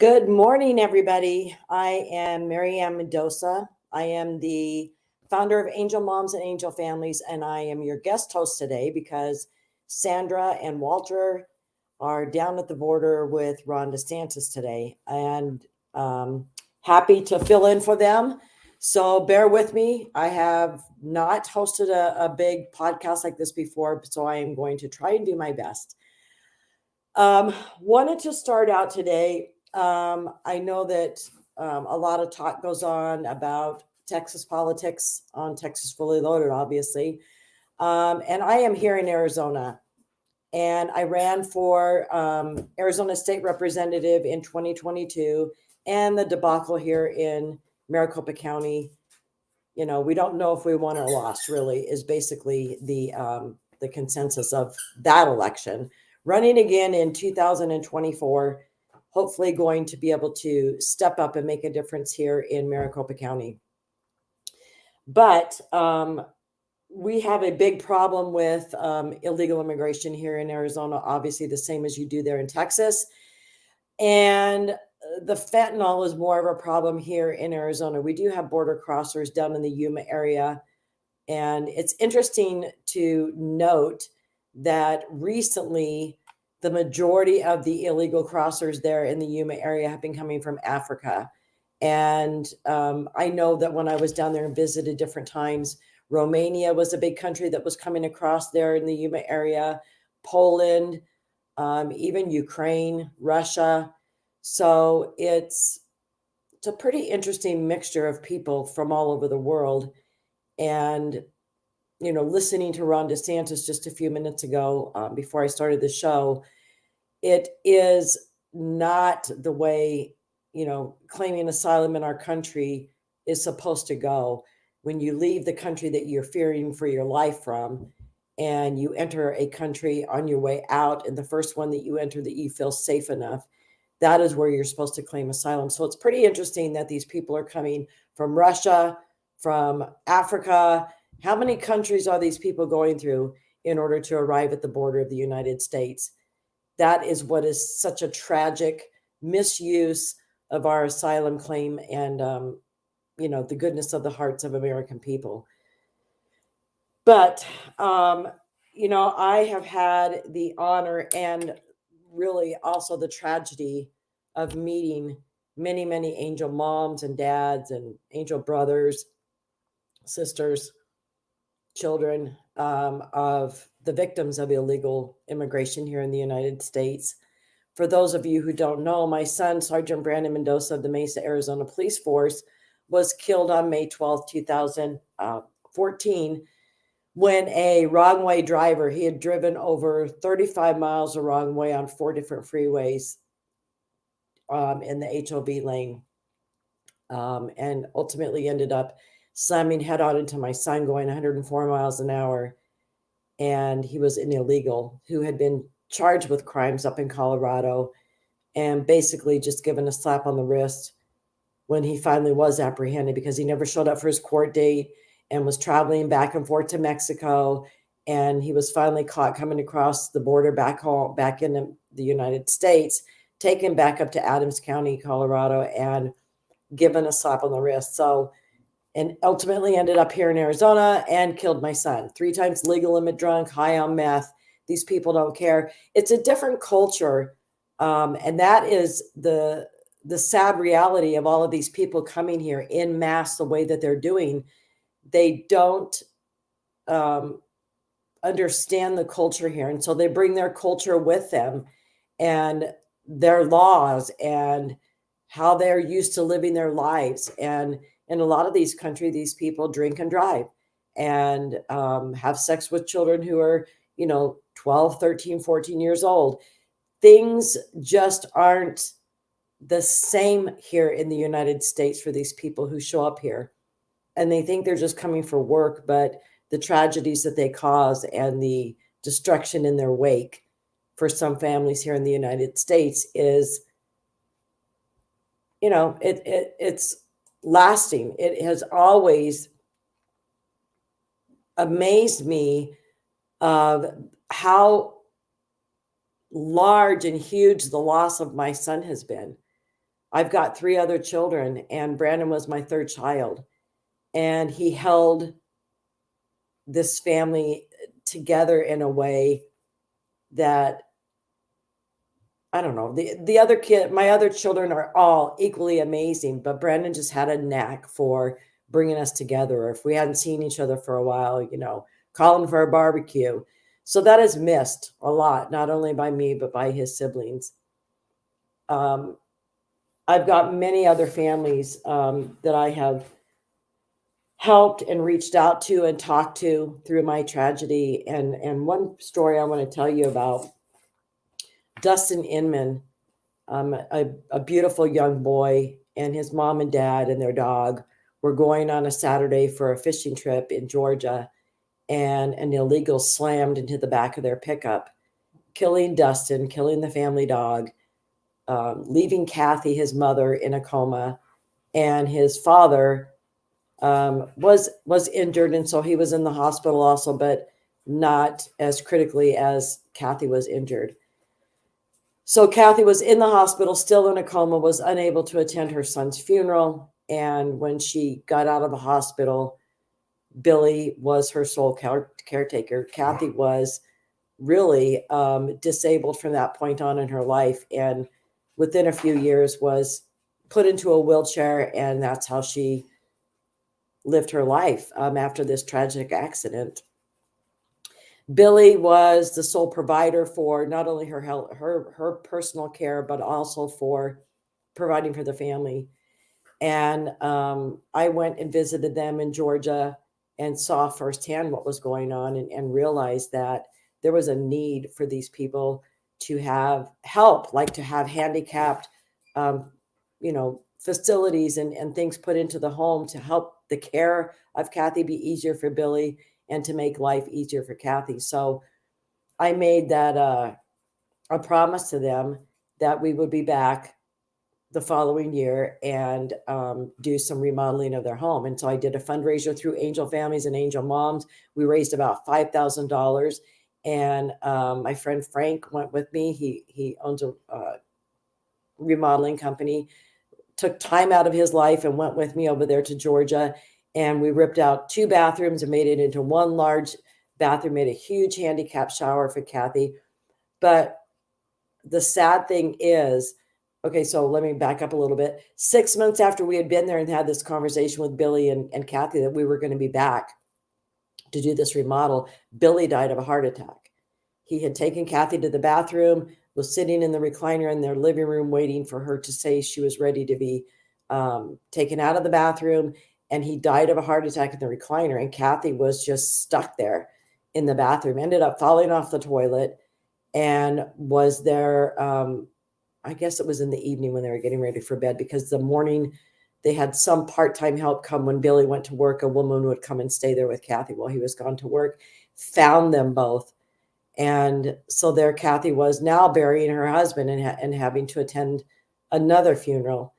Good morning, everybody. I am Ann Mendoza. I am the founder of Angel Moms and Angel Families, and I am your guest host today because Sandra and Walter are down at the border with Ron DeSantis today, and happy to fill in for them. So bear with me. I have not hosted a big podcast like this before, so I am going to try and do my best. Wanted to start out today. I know that a lot of talk goes on about Texas politics on Texas Fully Loaded, obviously. And I am here in Arizona, and I ran for Arizona State Representative in 2022, and the debacle here in Maricopa County. You know, we don't know if we won or lost. Really, is basically the consensus of that election. Running again in 2024, hopefully going to be able to step up and make a difference here in Maricopa County. But we have a big problem with illegal immigration here in Arizona, obviously the same as you do there in Texas. And the fentanyl is more of a problem here in Arizona. We do have border crossers down in the Yuma area. And it's interesting to note that recently the majority of the illegal crossers there in the Yuma area have been coming from Africa. And I know that when I was down there and visited different times, Romania was a big country that was coming across there in the Yuma area, Poland, even Ukraine, Russia. So it's a pretty interesting mixture of people from all over the world. And, you know, listening to Ron DeSantis just a few minutes ago before I started the show, it is not the way, you know, claiming asylum in our country is supposed to go. When you leave the country that you're fearing for your life from, and you enter a country on your way out, and the first one that you enter that you feel safe enough, that is where you're supposed to claim asylum. So it's pretty interesting that these people are coming from Russia, from Africa. How many countries are these people going through in order to arrive at the border of the United States? That is what is such a tragic misuse of our asylum claim and, you know, the goodness of the hearts of American people. But, you know, I have had the honor and really also the tragedy of meeting many, many angel moms and dads and angel brothers, sisters, children of the victims of illegal immigration here in the United States. For those of you who don't know, my son, Sergeant Brandon Mendoza of the Mesa, Arizona Police Force, was killed on May 12th, 2014, when a wrong way driver, he had driven over 35 miles the wrong way on 4 different freeways in the HOV lane, and ultimately ended up slamming head on into my son going 104 miles an hour. And he was an illegal who had been charged with crimes up in Colorado and basically just given a slap on the wrist when he finally was apprehended, because he never showed up for his court date and was traveling back and forth to Mexico. And he was finally caught coming across the border back home, back in the United States, taken back up to Adams County, Colorado, and given a slap on the wrist. So, and ultimately ended up here in Arizona and killed my son. 3 times legal limit drunk, high on meth. These people don't care. It's a different culture. And that is the sad reality of all of these people coming here in mass the way that they're doing. They don't understand the culture here. And so they bring their culture with them and their laws and how they're used to living their lives. And in a lot of these countries, these people drink and drive and have sex with children who are, you know, 12, 13, 14 years old. Things just aren't the same here in the United States for these people who show up here. And they think they're just coming for work, but the tragedies that they cause and the destruction in their wake for some families here in the United States is, you know, it's lasting. It has always amazed me of how large and huge the loss of my son has been. I've got 3 other children, and Brandon was my 3rd child. And he held this family together in a way that, I don't know, my other children are all equally amazing, but Brandon just had a knack for bringing us together. Or if we hadn't seen each other for a while, calling for a barbecue. So that is missed a lot, not only by me, but by his siblings. I've got many other families that I have helped and reached out to and talked to through my tragedy. And one story I want to tell you about, Dustin Inman, a beautiful young boy, and his mom and dad and their dog were going on a Saturday for a fishing trip in Georgia, and an illegal slammed into the back of their pickup, killing Dustin, killing the family dog, leaving Kathy, his mother, in a coma, and his father was injured, and so he was in the hospital also, but not as critically as Kathy was injured. So Kathy was in the hospital, still in a coma, was unable to attend her son's funeral. And when she got out of the hospital, Billy was her sole caretaker. Kathy was really disabled from that point on in her life. And within a few years was put into a wheelchair. And that's how she lived her life after this tragic accident. Billy was the sole provider for not only her health, her personal care, but also for providing for the family. And I went and visited them in Georgia and saw firsthand what was going on, and realized that there was a need for these people to have help, like to have handicapped, facilities and things put into the home to help the care of Kathy be easier for Billy and to make life easier for Kathy. So I made that a promise to them that we would be back the following year and do some remodeling of their home. And so I did a fundraiser through Angel Families and Angel Moms. We raised about $5,000. And my friend Frank went with me. He owns a remodeling company, took time out of his life and went with me over there to Georgia. And we ripped out 2 bathrooms and made it into one large bathroom, made a huge handicap shower for Kathy. But the sad thing is, okay, so let me back up a little bit. 6 months after we had been there and had this conversation with Billy and Kathy that we were going to be back to do this remodel, Billy died of a heart attack. He had taken Kathy to the bathroom, was sitting in the recliner in their living room waiting for her to say she was ready to be taken out of the bathroom. And he died of a heart attack in the recliner. And Kathy was just stuck there in the bathroom, ended up falling off the toilet, and was there. I guess it was in the evening when they were getting ready for bed, because the morning they had some part-time help come. When Billy went to work, a woman would come and stay there with Kathy while he was gone to work, found them both. And so there Kathy was, now burying her husband and having to attend another funeral.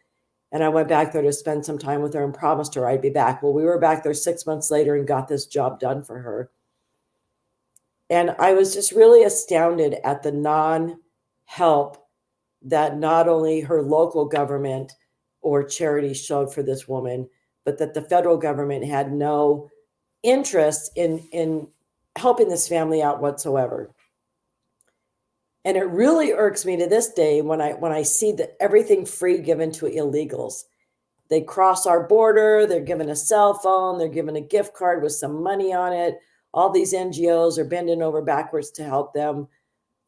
And I went back there to spend some time with her and promised her I'd be back. Well, we were back there 6 months later and got this job done for her. And I was just really astounded at the non-help that not only her local government or charity showed for this woman, but that the federal government had no interest in helping this family out whatsoever. And it really irks me to this day when I see that everything free given to illegals. They cross our border, they're given a cell phone, they're given a gift card with some money on it. All these NGOs are bending over backwards to help them,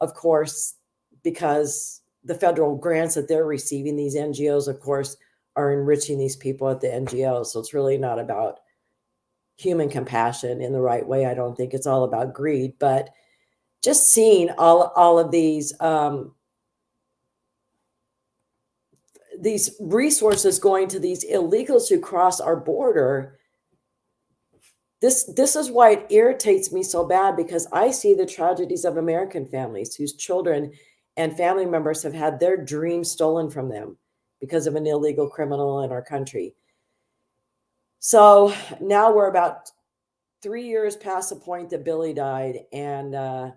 of course, because the federal grants that they're receiving, these NGOs, of course, are enriching these people at the NGOs. So it's really not about human compassion in the right way. I don't think it's all about greed, but just seeing all of these resources going to these illegals who cross our border. This is why it irritates me so bad, because I see the tragedies of American families whose children and family members have had their dreams stolen from them because of an illegal criminal in our country. So now we're about 3 years past the point that Billy died, and a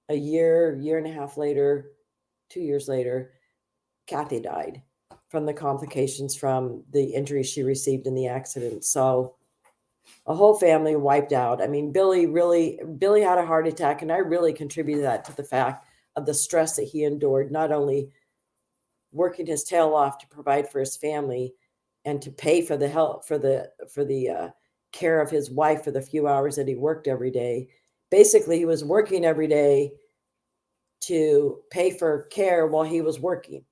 year and a half later, 2 years later, Kathy died. from the complications from the injuries she received in the accident. So a whole family wiped out. I mean, Billy had a heart attack, and I really contributed that to the fact of the stress that he endured, not only working his tail off to provide for his family and to pay for the help for the care of his wife for the few hours that he worked every day. Basically, he was working every day to pay for care while he was working.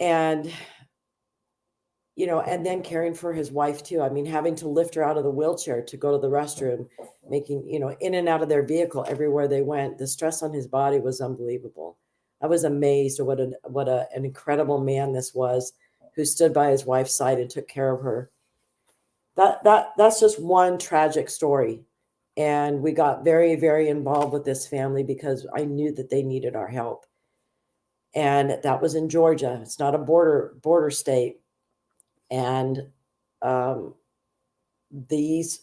And and then caring for his wife too. I mean, having to lift her out of the wheelchair to go to the restroom, making, in and out of their vehicle everywhere they went. The stress on his body was unbelievable. I was amazed at what an incredible man this was, who stood by his wife's side and took care of her. That's just one tragic story. And we got very, very involved with this family because I knew that they needed our help. And that was in Georgia. It's not a border state. And these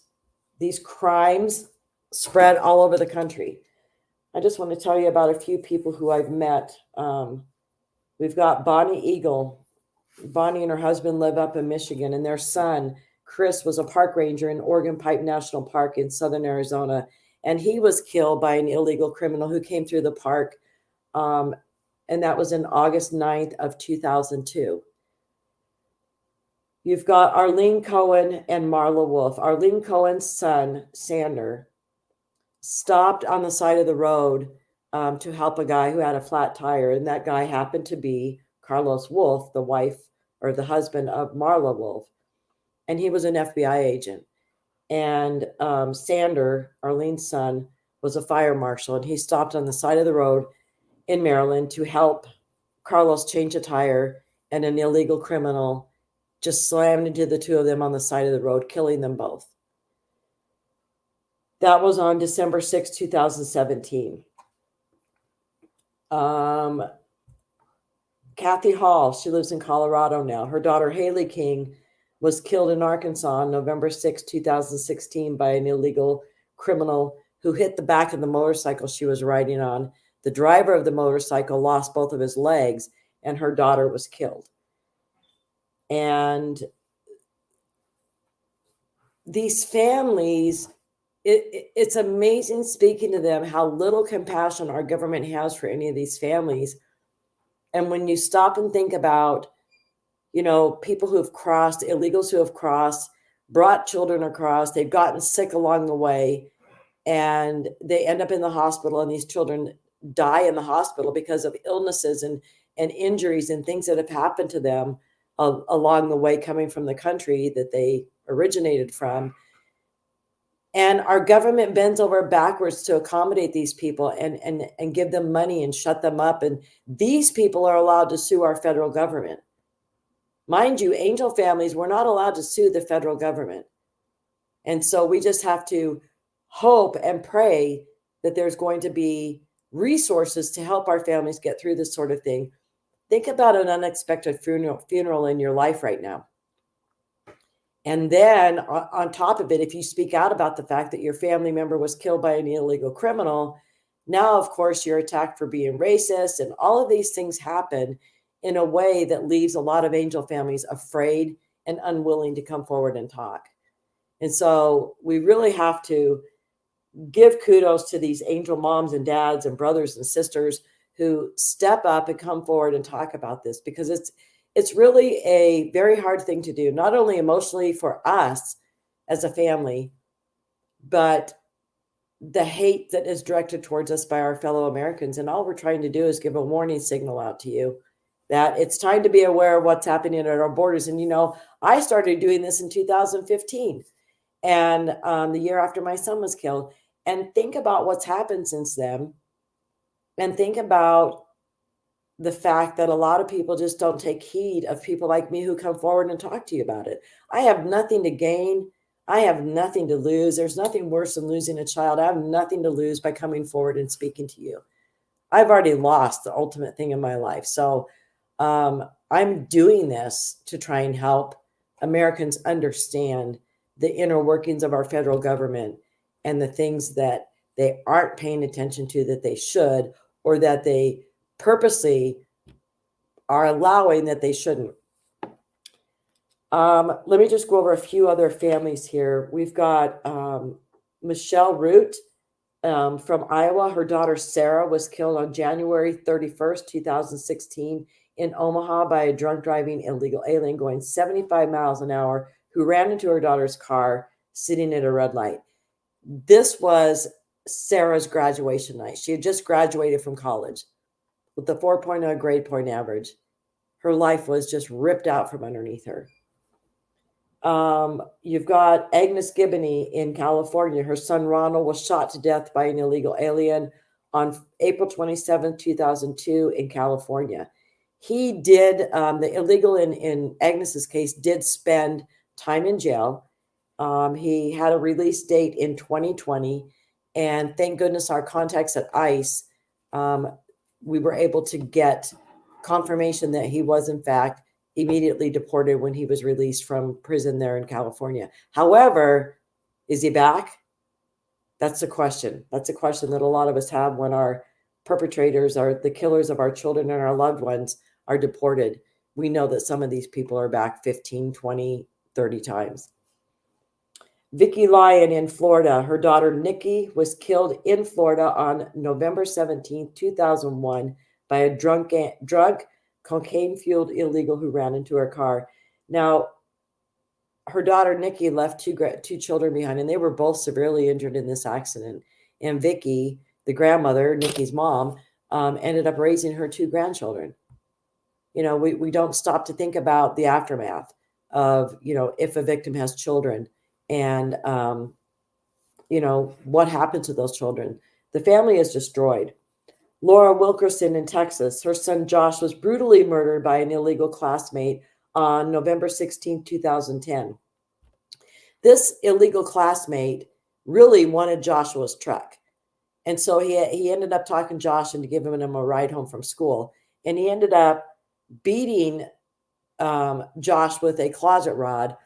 crimes spread all over the country. I just want to tell you about a few people who I've met. We've got Bonnie Eagle. Bonnie and her husband live up in Michigan, and their son, Chris, was a park ranger in Oregon Pipe National Park in southern Arizona, and he was killed by an illegal criminal who came through the park, and that was on August 9th of 2002. You've got Arlene Cohen and Marla Wolf. Arlene Cohen's son, Sander, stopped on the side of the road to help a guy who had a flat tire, and that guy happened to be Carlos Wolf, the wife or the husband of Marla Wolf, and he was an FBI agent. And Sander, Arlene's son, was a fire marshal, and he stopped on the side of the road in Maryland to help Carlos change a tire, and an illegal criminal just slammed into the two of them on the side of the road, killing them both. That was on December 6, 2017. Kathy Hall, she lives in Colorado now. Her daughter, Haley King, was killed in Arkansas on November 6, 2016 by an illegal criminal who hit the back of the motorcycle she was riding on. The driver of the motorcycle lost both of his legs, and her daughter was killed. And these families, it's amazing speaking to them how little compassion our government has for any of these families. And when you stop and think about, people who have crossed, illegals who have crossed, brought children across, they've gotten sick along the way, and they end up in the hospital, and these children die in the hospital because of illnesses and injuries and things that have happened to them along the way coming from the country that they originated from. And our government bends over backwards to accommodate these people and give them money and shut them up. And these people are allowed to sue our federal government. Mind you, angel families were not allowed to sue the federal government. And so we just have to hope and pray that there's going to be resources to help our families get through this sort of thing. Think about an unexpected funeral in your life right now. And then on top of it, if you speak out about the fact that your family member was killed by an illegal criminal, now, of course, you're attacked for being racist. And all of these things happen in a way that leaves a lot of angel families afraid and unwilling to come forward and talk. And so we really have to give kudos to these angel moms and dads and brothers and sisters who step up and come forward and talk about this, because it's really a very hard thing to do, not only emotionally for us as a family, but the hate that is directed towards us by our fellow Americans. And all we're trying to do is give a warning signal out to you that it's time to be aware of what's happening at our borders. And, I started doing this in 2015, and the year after my son was killed. And think about what's happened since then. And think about the fact that a lot of people just don't take heed of people like me who come forward and talk to you about it. I have nothing to gain. I have nothing to lose. There's nothing worse than losing a child. I have nothing to lose by coming forward and speaking to you. I've already lost the ultimate thing in my life. So I'm doing this to try and help Americans understand the inner workings of our federal government and the things that they aren't paying attention to that they should, or that they purposely are allowing that they shouldn't. Let me just go over a few other families here. We've got Michelle Root from Iowa. Her daughter Sarah was killed on January 31st, 2016 in Omaha by a drunk driving illegal alien going 75 miles an hour who ran into her daughter's car sitting at a red light. This was Sarah's graduation night. She had just graduated from college with a 4.0 grade point average. Her life was just ripped out from underneath her. You've got Agnes Gibney in California. Her son Ronald was shot to death by an illegal alien on April 27, 2002 in California. He did, the illegal in Agnes's case, did spend time in jail. He had a release date in 2020. And thank goodness our contacts at ICE, we were able to get confirmation that he was in fact immediately deported when he was released from prison there in California. However, is he back? That's the question. That's a question that a lot of us have when our perpetrators are the killers of our children and our loved ones are deported. We know that some of these people are back 15, 20, 30 times. Vicki Lyon in Florida. Her daughter Nikki was killed in Florida on November 17, 2001 by a drunk cocaine-fueled illegal who ran into her car. Now, her daughter Nikki left two children behind, and they were both severely injured in this accident. And Vicki, the grandmother, Nikki's mom, ended up raising her two grandchildren. You know, we don't stop to think about the aftermath of, you know, if a victim has children and, you know, what happened to those children. The family is destroyed. Laura Wilkerson in Texas, her son Josh was brutally murdered by an illegal classmate on November 16, 2010. This illegal classmate really wanted Joshua's truck. And so he ended up talking Josh into giving him a ride home from school. And he ended up beating Josh with a closet rod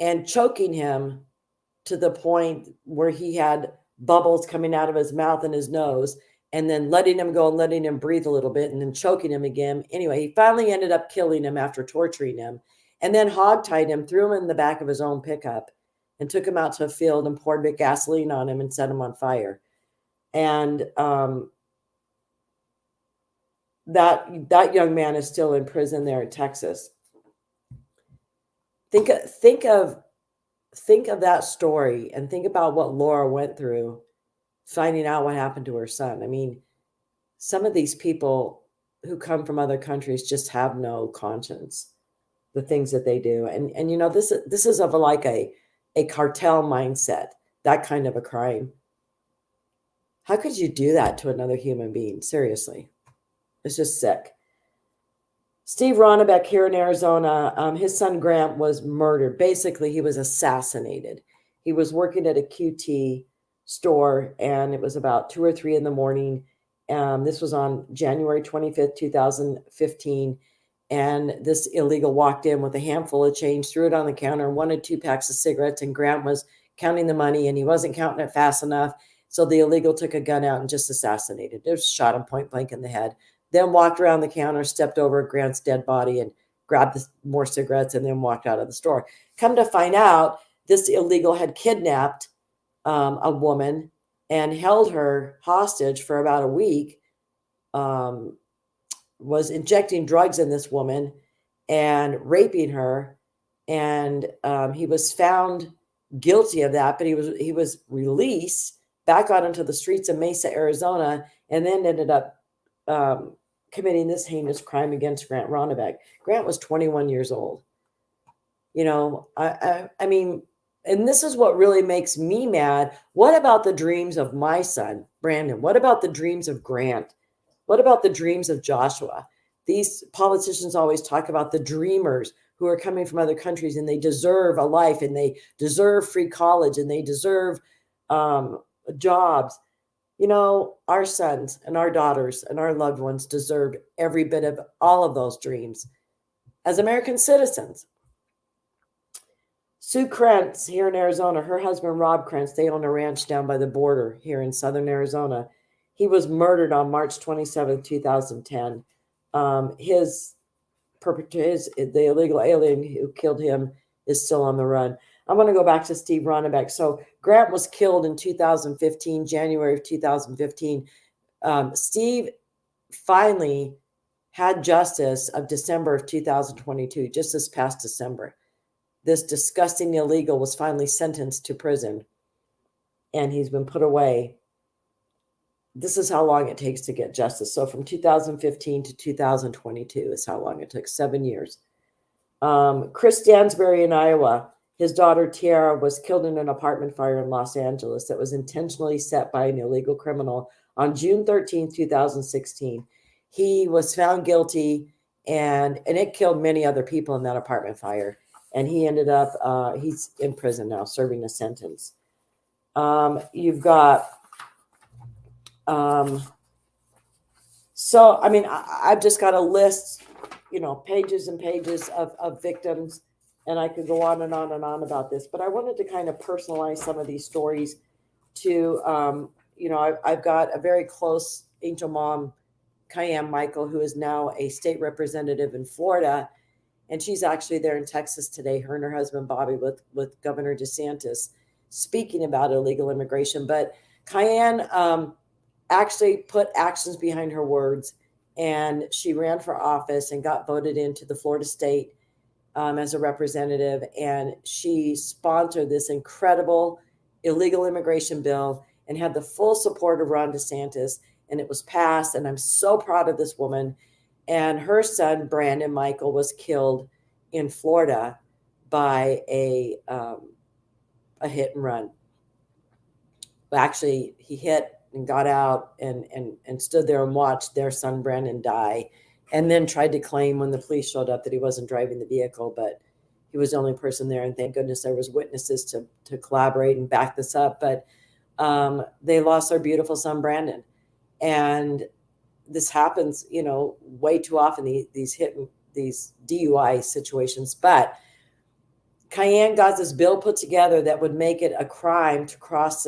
and choking him to the point where he had bubbles coming out of his mouth and his nose, and then letting him go and letting him breathe a little bit and then choking him again. Anyway, he finally ended up killing him after torturing him, and then hogtied him, threw him in the back of his own pickup, and took him out to a field and poured big gasoline on him and set him on fire. And that young man is still in prison there in Texas. Think of that story and think about what Laura went through finding out what happened to her son. I mean, some of these people who come from other countries just have no conscience, the things that they do. And you know, this is of like a cartel mindset, that kind of a crime. How could you do that to another human being? Seriously. It's just sick. Steve Ronnebeck here in Arizona, his son Grant was murdered. Basically, he was assassinated. He was working at a QT store, and it was about 2 or 3 in the morning. This was on January 25th, 2015. And this illegal walked in with a handful of change, threw it on the counter, wanted 2 packs of cigarettes, and Grant was counting the money, and he wasn't counting it fast enough. So the illegal took a gun out and just assassinated. It was shot him point blank in the head. Then walked around the counter, stepped over Grant's dead body and grabbed more cigarettes and then walked out of the store. Come to find out, this illegal had kidnapped a woman and held her hostage for about a week, was injecting drugs in this woman and raping her. And he was found guilty of that, but he was released back out into the streets of Mesa, Arizona, and then ended up committing this heinous crime against Grant Ronnebeck. Grant was 21 years old. You know, I mean, and this is what really makes me mad. What about the dreams of my son, Brandon? What about the dreams of Grant? What about the dreams of Joshua? These politicians always talk about the dreamers who are coming from other countries, and they deserve a life, and they deserve free college, and they deserve jobs. You know, our sons and our daughters and our loved ones deserve every bit of all of those dreams as American citizens. Sue Krentz here in Arizona, her husband Rob Krentz, they own a ranch down by the border here in southern Arizona. He was murdered on March 27, 2010. His the illegal alien who killed him is still on the run. I'm going to go back to Steve Ronnebeck. So Grant was killed in 2015, January of 2015. Steve finally had justice of December of 2022, just this past December. This disgusting illegal was finally sentenced to prison, and he's been put away. This is how long it takes to get justice. So from 2015 to 2022 is how long it took, 7 years. Chris Stansbury in Iowa, his daughter Tiara was killed in an apartment fire in Los Angeles that was intentionally set by an illegal criminal on June 13, 2016. He was found guilty, and it killed many other people in that apartment fire. And he ended up, he's in prison now, serving a sentence. You've got, so, I mean, I've just got a list, pages and pages of victims, and I could go on and on and on about this, but I wanted to kind of personalize some of these stories to, I've got a very close angel mom, Cayenne Michael, who is now a state representative in Florida, and she's actually there in Texas today, her and her husband, Bobby, with Governor DeSantis, speaking about illegal immigration. But Cayenne actually put actions behind her words, and she ran for office and got voted into the Florida state as a representative, and she sponsored this incredible illegal immigration bill and had the full support of Ron DeSantis, and it was passed, and I'm so proud of this woman. And her son, Brandon Michael, was killed in Florida by a hit and run. Actually, he hit and got out and stood there and watched their son Brandon die, and then tried to claim when the police showed up that he wasn't driving the vehicle, but he was the only person there. And thank goodness there was witnesses to collaborate and back this up. But they lost their beautiful son Brandon, and this happens, way too often, these DUI situations. But Cayenne got this bill put together that would make it a crime to cross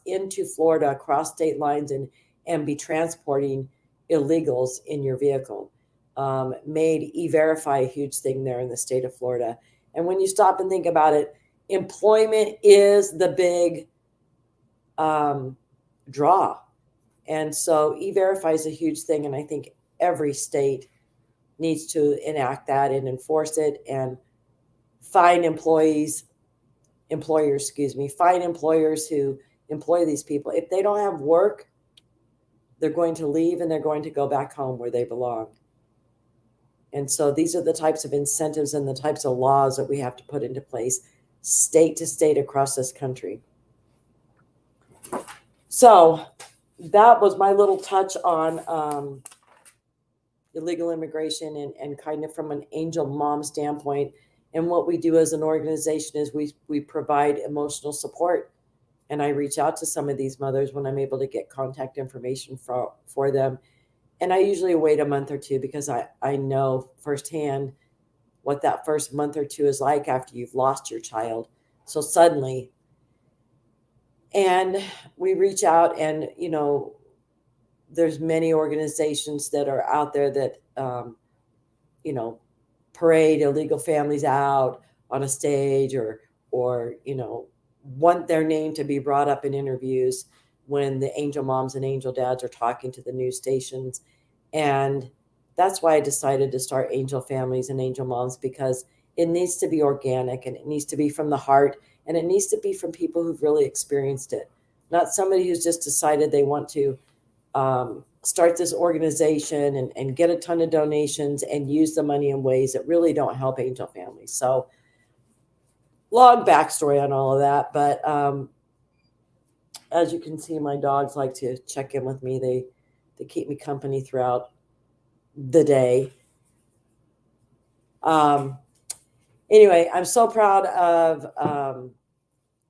into Florida, across state lines, and be transporting illegals in your vehicle. Made E-Verify a huge thing there in the state of Florida. And when you stop and think about it, employment is the big draw. And so E-Verify is a huge thing, and I think every state needs to enact that and enforce it, and find employers who employ these people. If they don't have work, they're going to leave, and they're going to go back home where they belong. And so these are the types of incentives and the types of laws that we have to put into place state to state across this country. So that was my little touch on illegal immigration and kind of from an angel mom standpoint. And what we do as an organization is we provide emotional support. And I reach out to some of these mothers when I'm able to get contact information for them. And I usually wait a month or two, because I know firsthand what that first month or two is like after you've lost your child so suddenly. And we reach out, and, there's many organizations that are out there that, parade illegal families out on a stage or, want their name to be brought up in interviews when the angel moms and angel dads are talking to the news stations. And that's why I decided to start Angel Families and Angel Moms, because it needs to be organic, and it needs to be from the heart, and it needs to be from people who've really experienced it, not somebody who's just decided they want to start this organization and get a ton of donations and use the money in ways that really don't help angel families. So long backstory on all of that. But as you can see, my dogs like to check in with me. They keep me company throughout the day. Anyway, I'm so proud of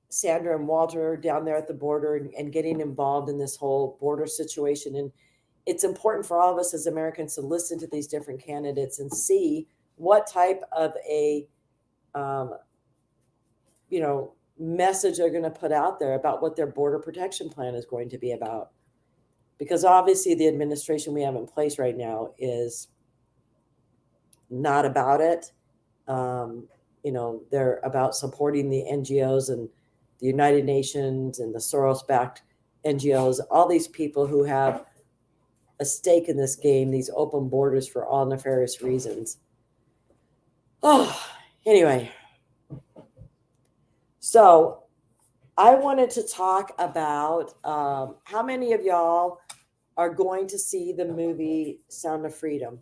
Sandra and Walter down there at the border and getting involved in this whole border situation. And it's important for all of us as Americans to listen to these different candidates and see what type of a, message they're going to put out there about what their border protection plan is going to be about. because obviously the administration we have in place right now is not about it. They're about supporting the NGOs and the United Nations and the Soros-backed NGOs, all these people who have a stake in this game, these open borders for all nefarious reasons. Oh, anyway. So I wanted to talk about how many of y'all are going to see the movie Sound of Freedom.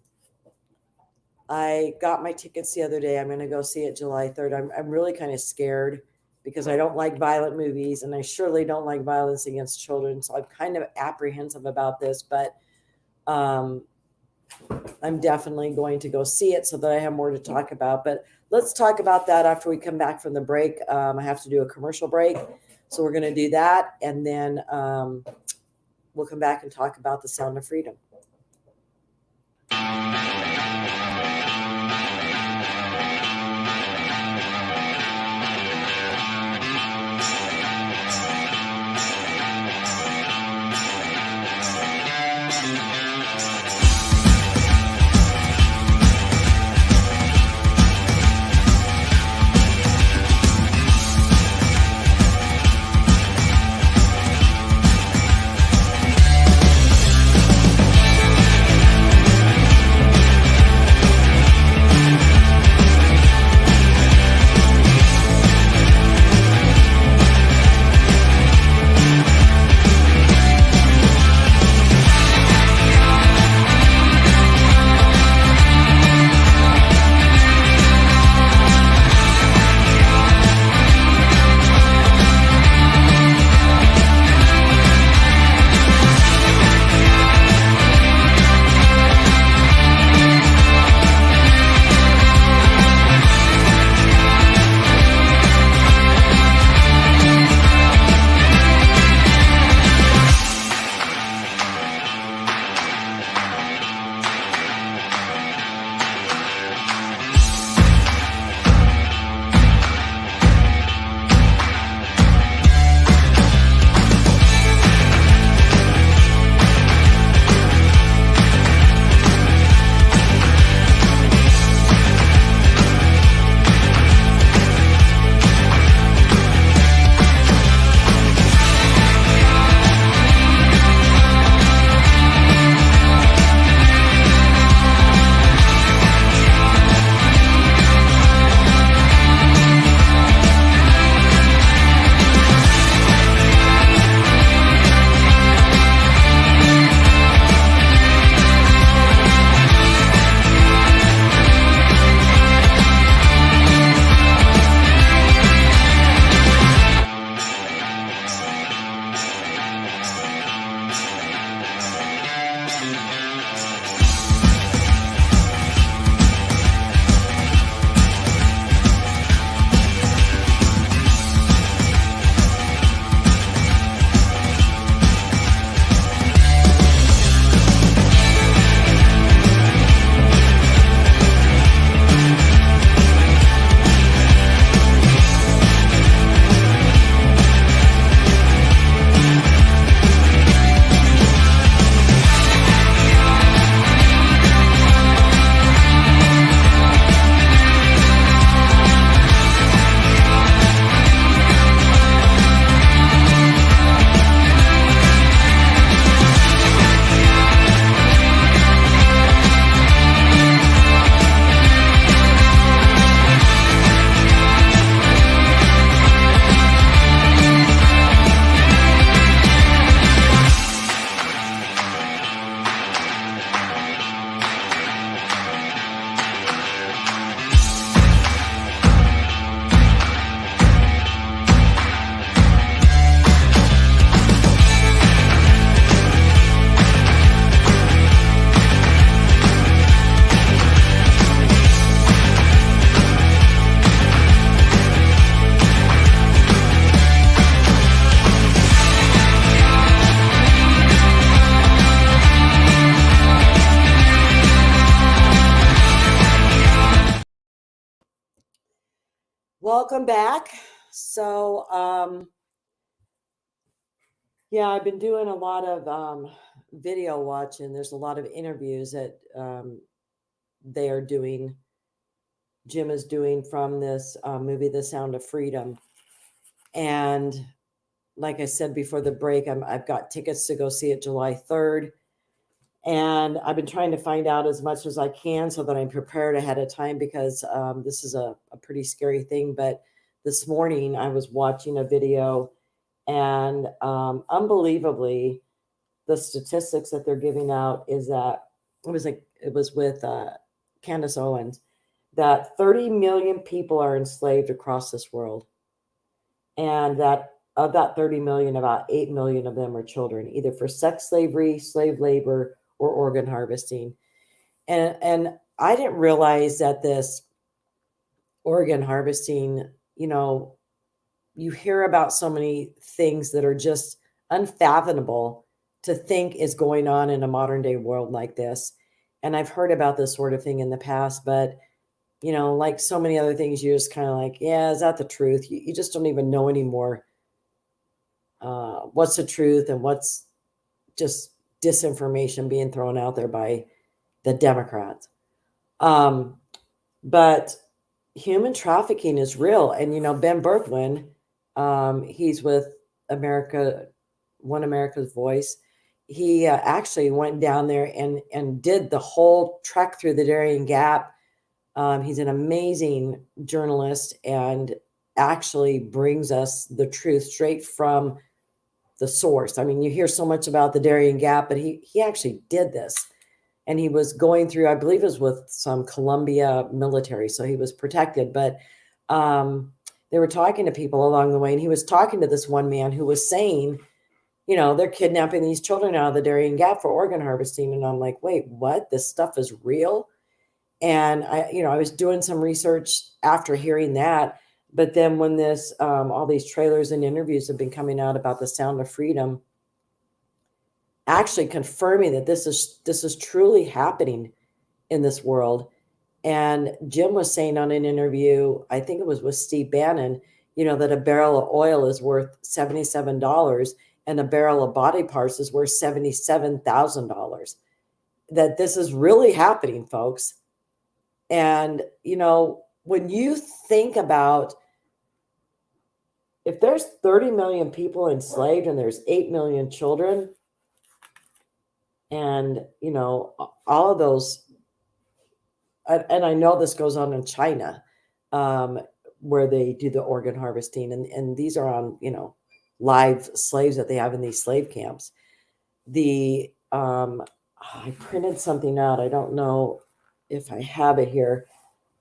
I got my tickets the other day. I'm going to go see it July 3rd. I'm really kind of scared because I don't like violent movies, and I surely don't like violence against children. So I'm kind of apprehensive about this, but I'm definitely going to go see it so that I have more to talk about. But let's talk about that after we come back from the break. I have to do a commercial break, so we're going to do that, and then we'll come back and talk about the Sound of Freedom. Welcome back. So Yeah, I've been doing a lot of video watching. There's a lot of interviews that they are doing, Jim is doing from this movie, The Sound of Freedom. And like I said before the break, I've got tickets to go see it July 3rd. And I've been trying to find out as much as I can so that I'm prepared ahead of time because this is a pretty scary thing. But this morning I was watching a video, and unbelievably, the statistics that they're giving out is that it was with Candace Owens, that 30 million people are enslaved across this world, and that of that 30 million, about 8 million of them are children, either for sex slavery, slave labor, or organ harvesting. And I didn't realize that this organ harvesting, you know, you hear about so many things that are just unfathomable to think is going on in a modern day world like this. And I've heard about this sort of thing in the past, but like so many other things, you're just kind of like, yeah, is that the truth? You just don't even know anymore what's the truth and what's just disinformation being thrown out there by the Democrats. Um, but human trafficking is real. And, Ben Bergwin, he's with America, One America's Voice. He actually went down there and did the whole trek through the Darien Gap. He's an amazing journalist and actually brings us the truth straight from the source. I mean, you hear so much about the Darien Gap, but he actually did this. And he was going through, I believe it was with some Columbia military, so he was protected. But they were talking to people along the way, and he was talking to this one man who was saying, they're kidnapping these children out of the Darien Gap for organ harvesting. And I'm like, wait, what? This stuff is real? And I was doing some research after hearing that. But then when this, all these trailers and interviews have been coming out about the Sound of Freedom, actually confirming that this is truly happening in this world. And Jim was saying on an interview, I think it was with Steve Bannon, that a barrel of oil is worth $77 and a barrel of body parts is worth $77,000. That this is really happening, folks. And, when you think about if there's 30 million people enslaved and there's 8 million children, and, all of those, and I know this goes on in China, where they do the organ harvesting, and these are on, live slaves that they have in these slave camps. I printed something out. I don't know if I have it here,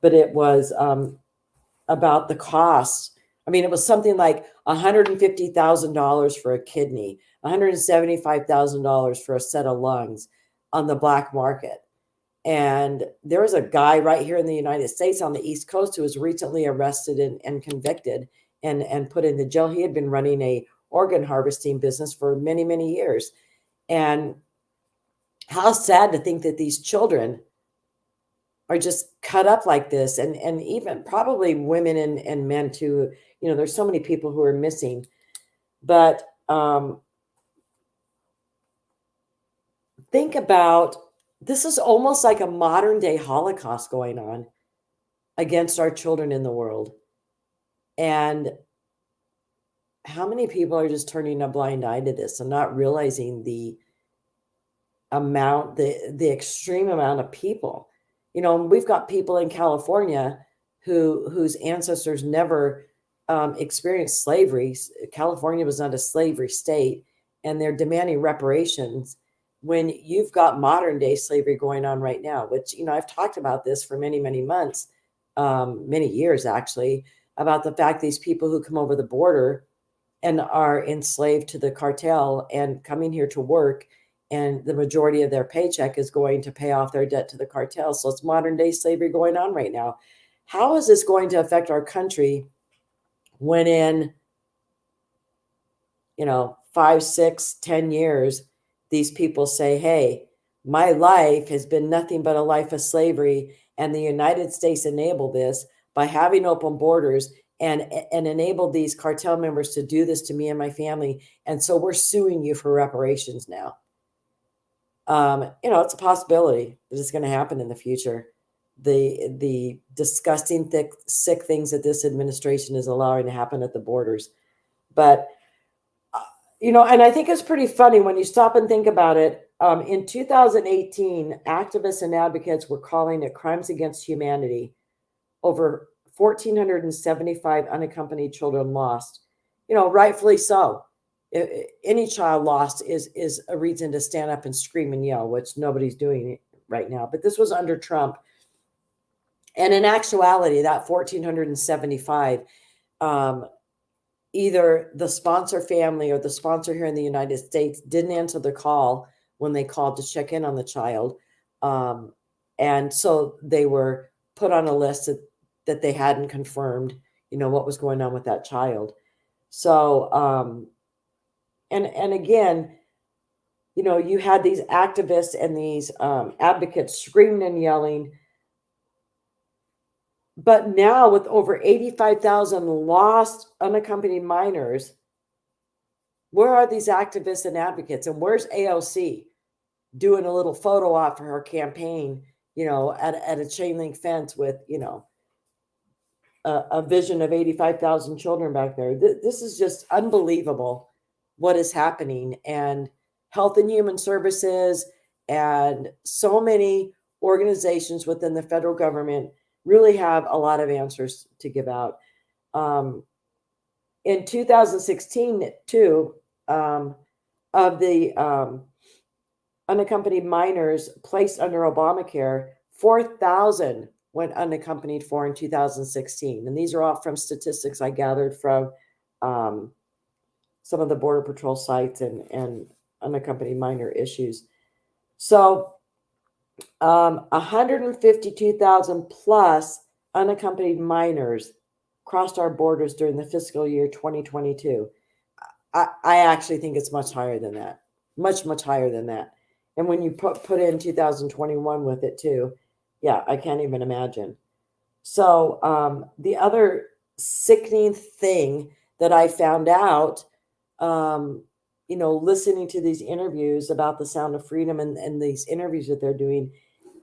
but it was about the cost. I mean, it was something like $150,000 for a kidney, $175,000 for a set of lungs on the black market. And there was a guy right here in the United States on the East Coast who was recently arrested and convicted and put into jail. He had been running a organ harvesting business for many, many years. And how sad to think that these children are just cut up like this, and even probably women and men too. There's so many people who are missing. But think about, this is almost like a modern day Holocaust going on against our children in the world. And how many people are just turning a blind eye to this and not realizing the extreme amount of people? We've got people in California whose ancestors never experienced slavery. California was not a slavery state, and they're demanding reparations when you've got modern day slavery going on right now, which, I've talked about this for many, many months, many years actually, about the fact these people who come over the border and are enslaved to the cartel and coming here to work, and the majority of their paycheck is going to pay off their debt to the cartel. So it's modern day slavery going on right now. How is this going to affect our country when in, 5, 6, 10 years, these people say, hey, my life has been nothing but a life of slavery, and the United States enabled this by having open borders and enabled these cartel members to do this to me and my family. And so we're suing you for reparations now. It's a possibility that it's going to happen in the future. The disgusting, sick things that this administration is allowing to happen at the borders. But, and I think it's pretty funny when you stop and think about it. In 2018, activists and advocates were calling it crimes against humanity. Over 1,475 unaccompanied children lost. Rightfully so. Any child lost is a reason to stand up and scream and yell, which nobody's doing right now. But this was under Trump. And in actuality, that 1,475, either the sponsor family or the sponsor here in the United States didn't answer the call when they called to check in on the child. And so they were put on a list that they hadn't confirmed, what was going on with that child. So, and again, you had these activists and these advocates screaming and yelling. But now with over 85,000 lost unaccompanied minors, where are these activists and advocates? And where's AOC doing a little photo op for her campaign, at a chain link fence with, a vision of 85,000 children back there? This is just unbelievable what is happening. And Health and Human Services and so many organizations within the federal government really have a lot of answers to give out. In 2016, too, of the unaccompanied minors placed under Obamacare, 4,000 went unaccompanied for in 2016. And these are all from statistics I gathered from some of the Border Patrol sites and unaccompanied minor issues. So 152,000 plus unaccompanied minors crossed our borders during the fiscal year 2022. I actually think it's much higher than that, much higher than that. And when you put in 2021 with it too, yeah, I can't even imagine. So the other sickening thing that I found out, listening to these interviews about the Sound of Freedom and these interviews that they're doing,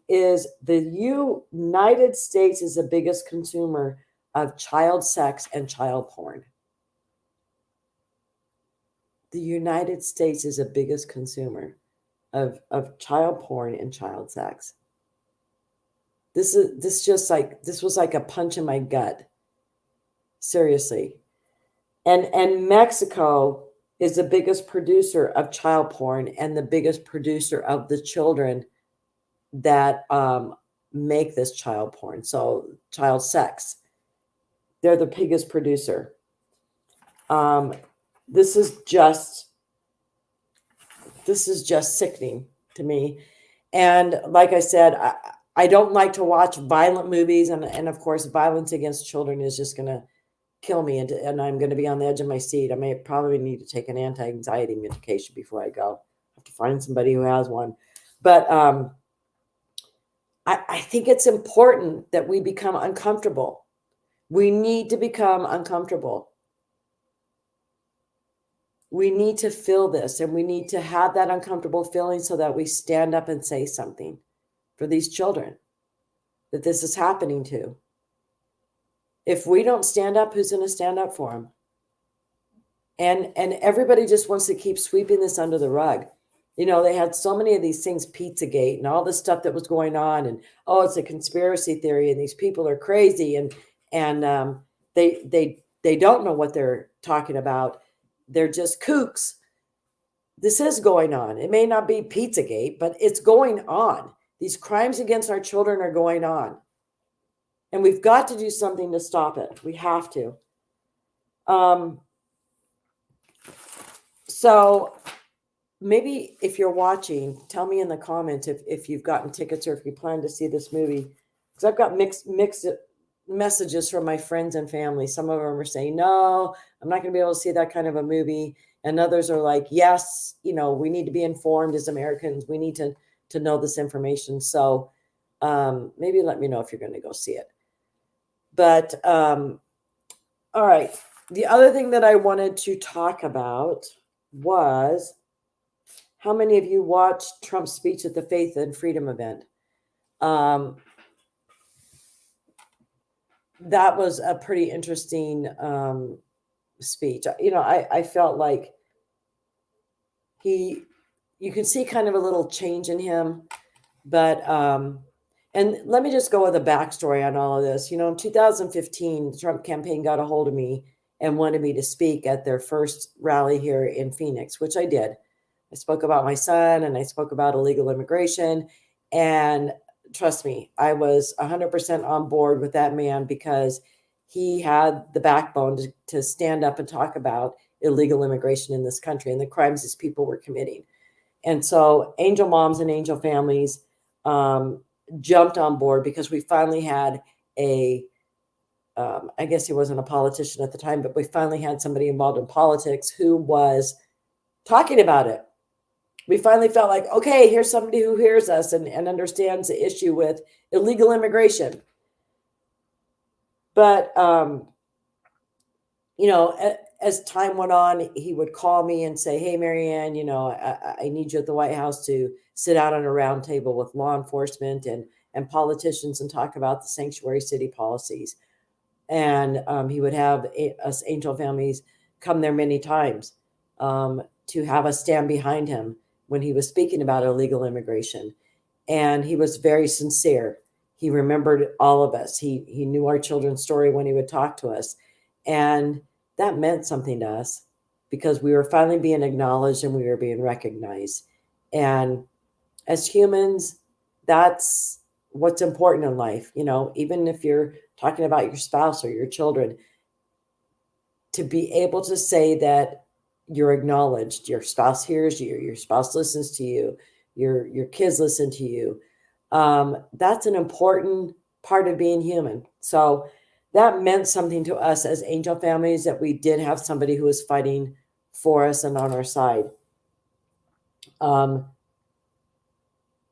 is the United States is the biggest consumer of child sex and child porn. The United States is the biggest consumer of child porn and child sex. This was like a punch in my gut. Seriously. And Mexico is the biggest producer of child porn and the biggest producer of the children that make this child porn. So child sex. They're the biggest producer. This is just sickening to me. And like I said, I don't like to watch violent movies. And of course, violence against children is just going to kill me. And I'm going to be on the edge of my seat. I may probably need to take an anti-anxiety medication before I go. I have to find somebody who has one. But I think it's important that we become uncomfortable. We need to become uncomfortable. We need to feel this, and we need to have that uncomfortable feeling so that we stand up and say something for these children that this is happening to. If we don't stand up, who's going to stand up for them? And everybody just wants to keep sweeping this under the rug. They had so many of these things, Pizzagate and all this stuff that was going on, and it's a conspiracy theory, and these people are crazy, and they don't know what they're talking about. They're just kooks. This is going on. It may not be Pizzagate, but it's going on. These crimes against our children are going on. And we've got to do something to stop it. We have to. So maybe if you're watching, tell me in the comments if you've gotten tickets or if you plan to see this movie. Because I've got mixed messages from my friends and family. Some of them are saying, no, I'm not going to be able to see that kind of a movie. And others are like, yes, we need to be informed as Americans. We need to know this information. So maybe let me know if you're going to go see it. But All right. The other thing that I wanted to talk about was how many of you watched Trump's speech at the Faith and Freedom event? That was a pretty interesting speech. I felt like you can see kind of a little change in him, but and let me just go with a backstory on all of this. In 2015, the Trump campaign got a hold of me and wanted me to speak at their first rally here in Phoenix, which I did. I spoke about my son and I spoke about illegal immigration. And trust me, I was 100% on board with that man because he had the backbone to stand up and talk about illegal immigration in this country and the crimes these people were committing. And so angel moms and angel families jumped on board because we finally had I guess he wasn't a politician at the time, but we finally had somebody involved in politics who was talking about it. We finally felt like, okay, here's somebody who hears us and understands the issue with illegal immigration. But, as time went on, he would call me and say, hey, Marianne, I need you at the White House to sit down on a round table with law enforcement and politicians and talk about the sanctuary city policies. And he would have us angel families come there many times to have us stand behind him when he was speaking about illegal immigration. And he was very sincere. He remembered all of us. He knew our children's story when he would talk to us. And that meant something to us because we were finally being acknowledged and we were being recognized. And as humans, that's what's important in life. Even if you're talking about your spouse or your children, to be able to say that you're acknowledged, your spouse hears you, your spouse listens to you, your kids listen to you. That's an important part of being human. So that meant something to us as angel families that we did have somebody who was fighting for us and on our side.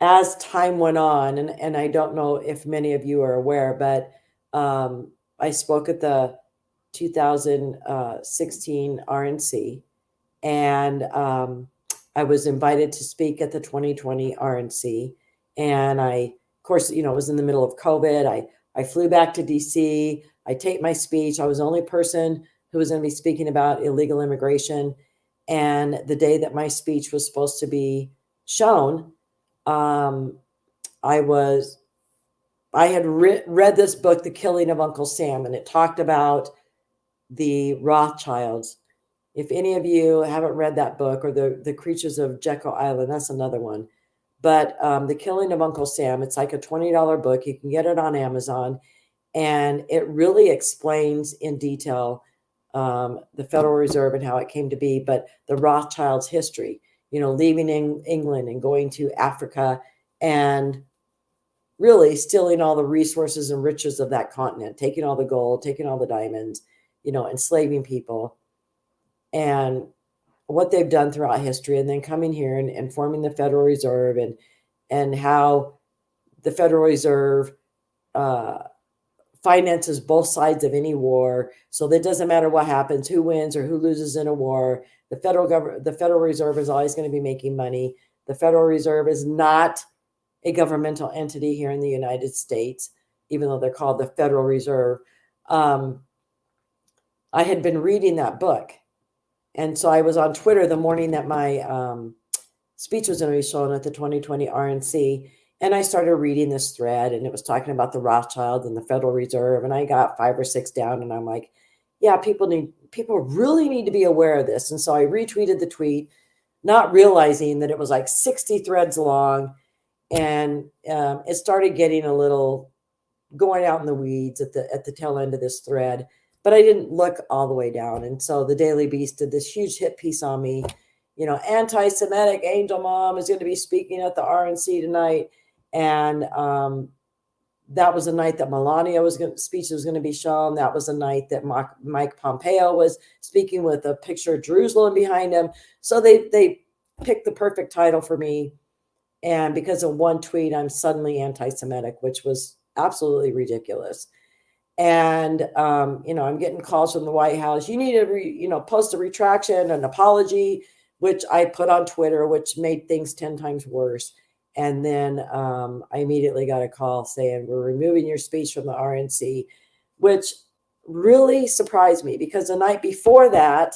As time went on, and I don't know if many of you are aware, but I spoke at the 2016 RNC, and I was invited to speak at the 2020 RNC. And of course, it was in the middle of COVID. I flew back to DC. I taped my speech. I was the only person who was going to be speaking about illegal immigration. And the day that my speech was supposed to be shown, I had read this book, The Killing of Uncle Sam, and it talked about the Rothschilds. If any of you haven't read that book, or the Creatures of Jekyll Island, that's another one. But The Killing of Uncle Sam, it's like a $20 book. You can get it on Amazon. And it really explains in detail the Federal Reserve and how it came to be, but the Rothschilds' history, leaving England and going to Africa and really stealing all the resources and riches of that continent, taking all the gold, taking all the diamonds, enslaving people, and what they've done throughout history, and then coming here and forming the Federal Reserve, and how the Federal Reserve finances both sides of any war. So that doesn't matter what happens, who wins or who loses in a war. The Federal Reserve is always going to be making money. The Federal Reserve is not a governmental entity here in the United States, even though they're called the Federal Reserve. I had been reading that book. And so I was on Twitter the morning that my speech was going to be shown at the 2020 RNC. And I started reading this thread, and it was talking about the Rothschilds and the Federal Reserve. And I got 5 or 6 down, and I'm like, yeah, people really need to be aware of this. And so I retweeted the tweet, not realizing that it was like 60 threads long. And it started getting a little going out in the weeds at the tail end of this thread, but I didn't look all the way down. And so the Daily Beast did this huge hit piece on me. Anti-Semitic angel mom is going to be speaking at the RNC tonight. And that was a night that Melania's speech was going to be shown. That was a night that Mike Pompeo was speaking with a picture of Jerusalem behind him. So they picked the perfect title for me. And because of one tweet, I'm suddenly anti-Semitic, which was absolutely ridiculous. And, I'm getting calls from the White House. You need to, post a retraction, an apology, which I put on Twitter, which made things 10 times worse. And then I immediately got a call saying, we're removing your speech from the RNC, which really surprised me because the night before that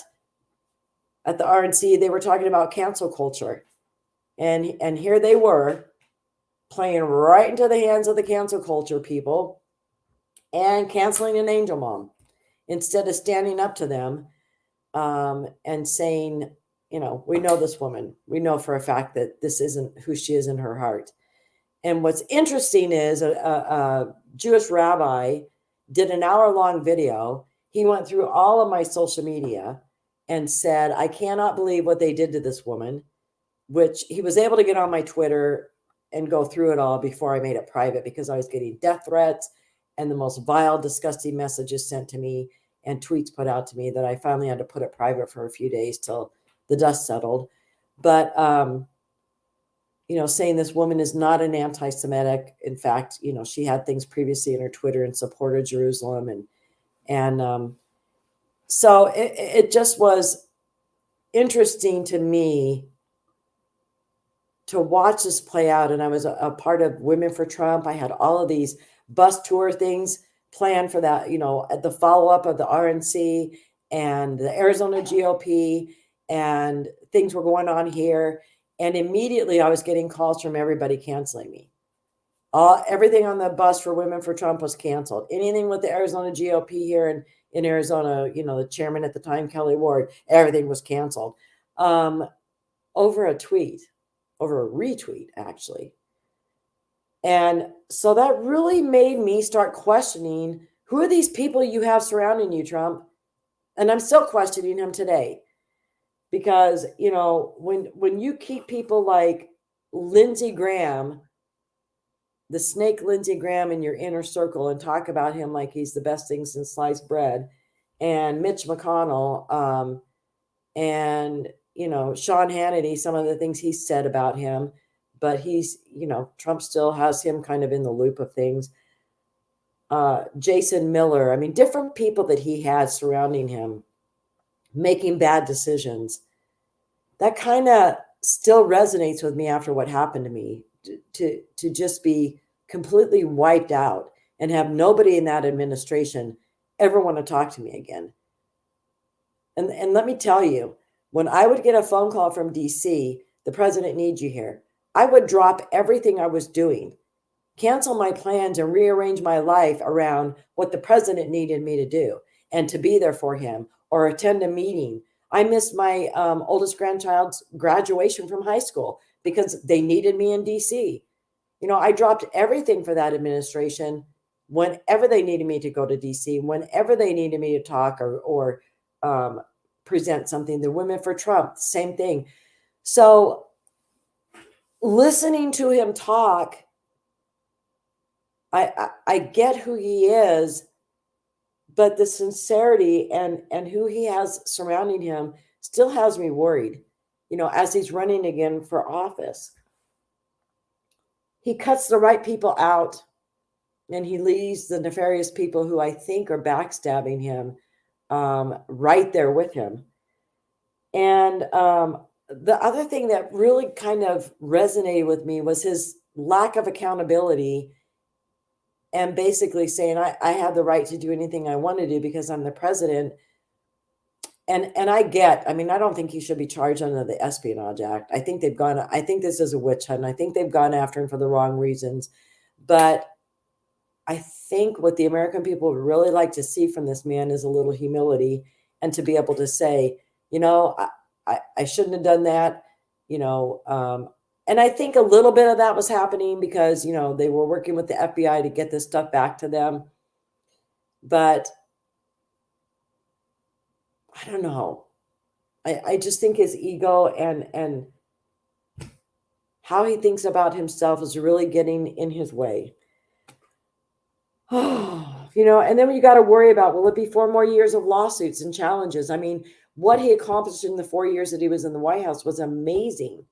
at the RNC, they were talking about cancel culture. And here they were playing right into the hands of the cancel culture people and canceling an angel mom instead of standing up to them and saying, we know this woman. We know for a fact that this isn't who she is in her heart. And what's interesting is a Jewish rabbi did an hour-long video. He went through all of my social media and said, I cannot believe what they did to this woman, which he was able to get on my Twitter and go through it all before I made it private because I was getting death threats and the most vile, disgusting messages sent to me and tweets put out to me that I finally had to put it private for a few days till the dust settled. But, saying this woman is not an anti-Semitic. In fact, she had things previously in her Twitter in support of Jerusalem. And so it just was interesting to me to watch this play out. And I was a part of Women for Trump. I had all of these bus tour things planned for that, at the follow-up of the RNC and the Arizona GOP, and things were going on here. And immediately I was getting calls from everybody canceling me. Everything on the bus for Women for Trump was canceled. Anything with the Arizona GOP here in Arizona, the chairman at the time, Kelly Ward, everything was canceled over a tweet, over a retweet, actually. And so that really made me start questioning, who are these people you have surrounding you, Trump? And I'm still questioning him today. Because, when you keep people like Lindsey Graham, the snake Lindsey Graham, in your inner circle and talk about him like he's the best thing since sliced bread, and Mitch McConnell, and, Sean Hannity, some of the things he said about him, but he's, Trump still has him kind of in the loop of things. Jason Miller, I mean, different people that he had surrounding him making bad decisions. That kind of still resonates with me after what happened to me, to just be completely wiped out and have nobody in that administration ever want to talk to me again. And let me tell you, when I would get a phone call from DC, the president needs you here, I would drop everything I was doing, cancel my plans, and rearrange my life around what the president needed me to do and to be there for him or attend a meeting. I missed my oldest grandchild's graduation from high school because they needed me in DC. I dropped everything for that administration whenever they needed me to go to DC, whenever they needed me to talk or present something. The Women for Trump, same thing. So listening to him talk, I get who he is, but the sincerity and who he has surrounding him still has me worried, as he's running again for office. He cuts the right people out and he leaves the nefarious people who I think are backstabbing him right there with him. And the other thing that really kind of resonated with me was his lack of accountability and basically saying, I have the right to do anything I want to do because I'm the president. And I don't think he should be charged under the Espionage Act. I think this is a witch hunt. I think they've gone after him for the wrong reasons. But I think what the American people would really like to see from this man is a little humility and to be able to say, I shouldn't have done that, and I think a little bit of that was happening because, they were working with the FBI to get this stuff back to them. But I don't know. I just think his ego and how he thinks about himself is really getting in his way. And then you got to worry about, will it be 4 more years of lawsuits and challenges? I mean, what he accomplished in the 4 years that he was in the White House was amazing.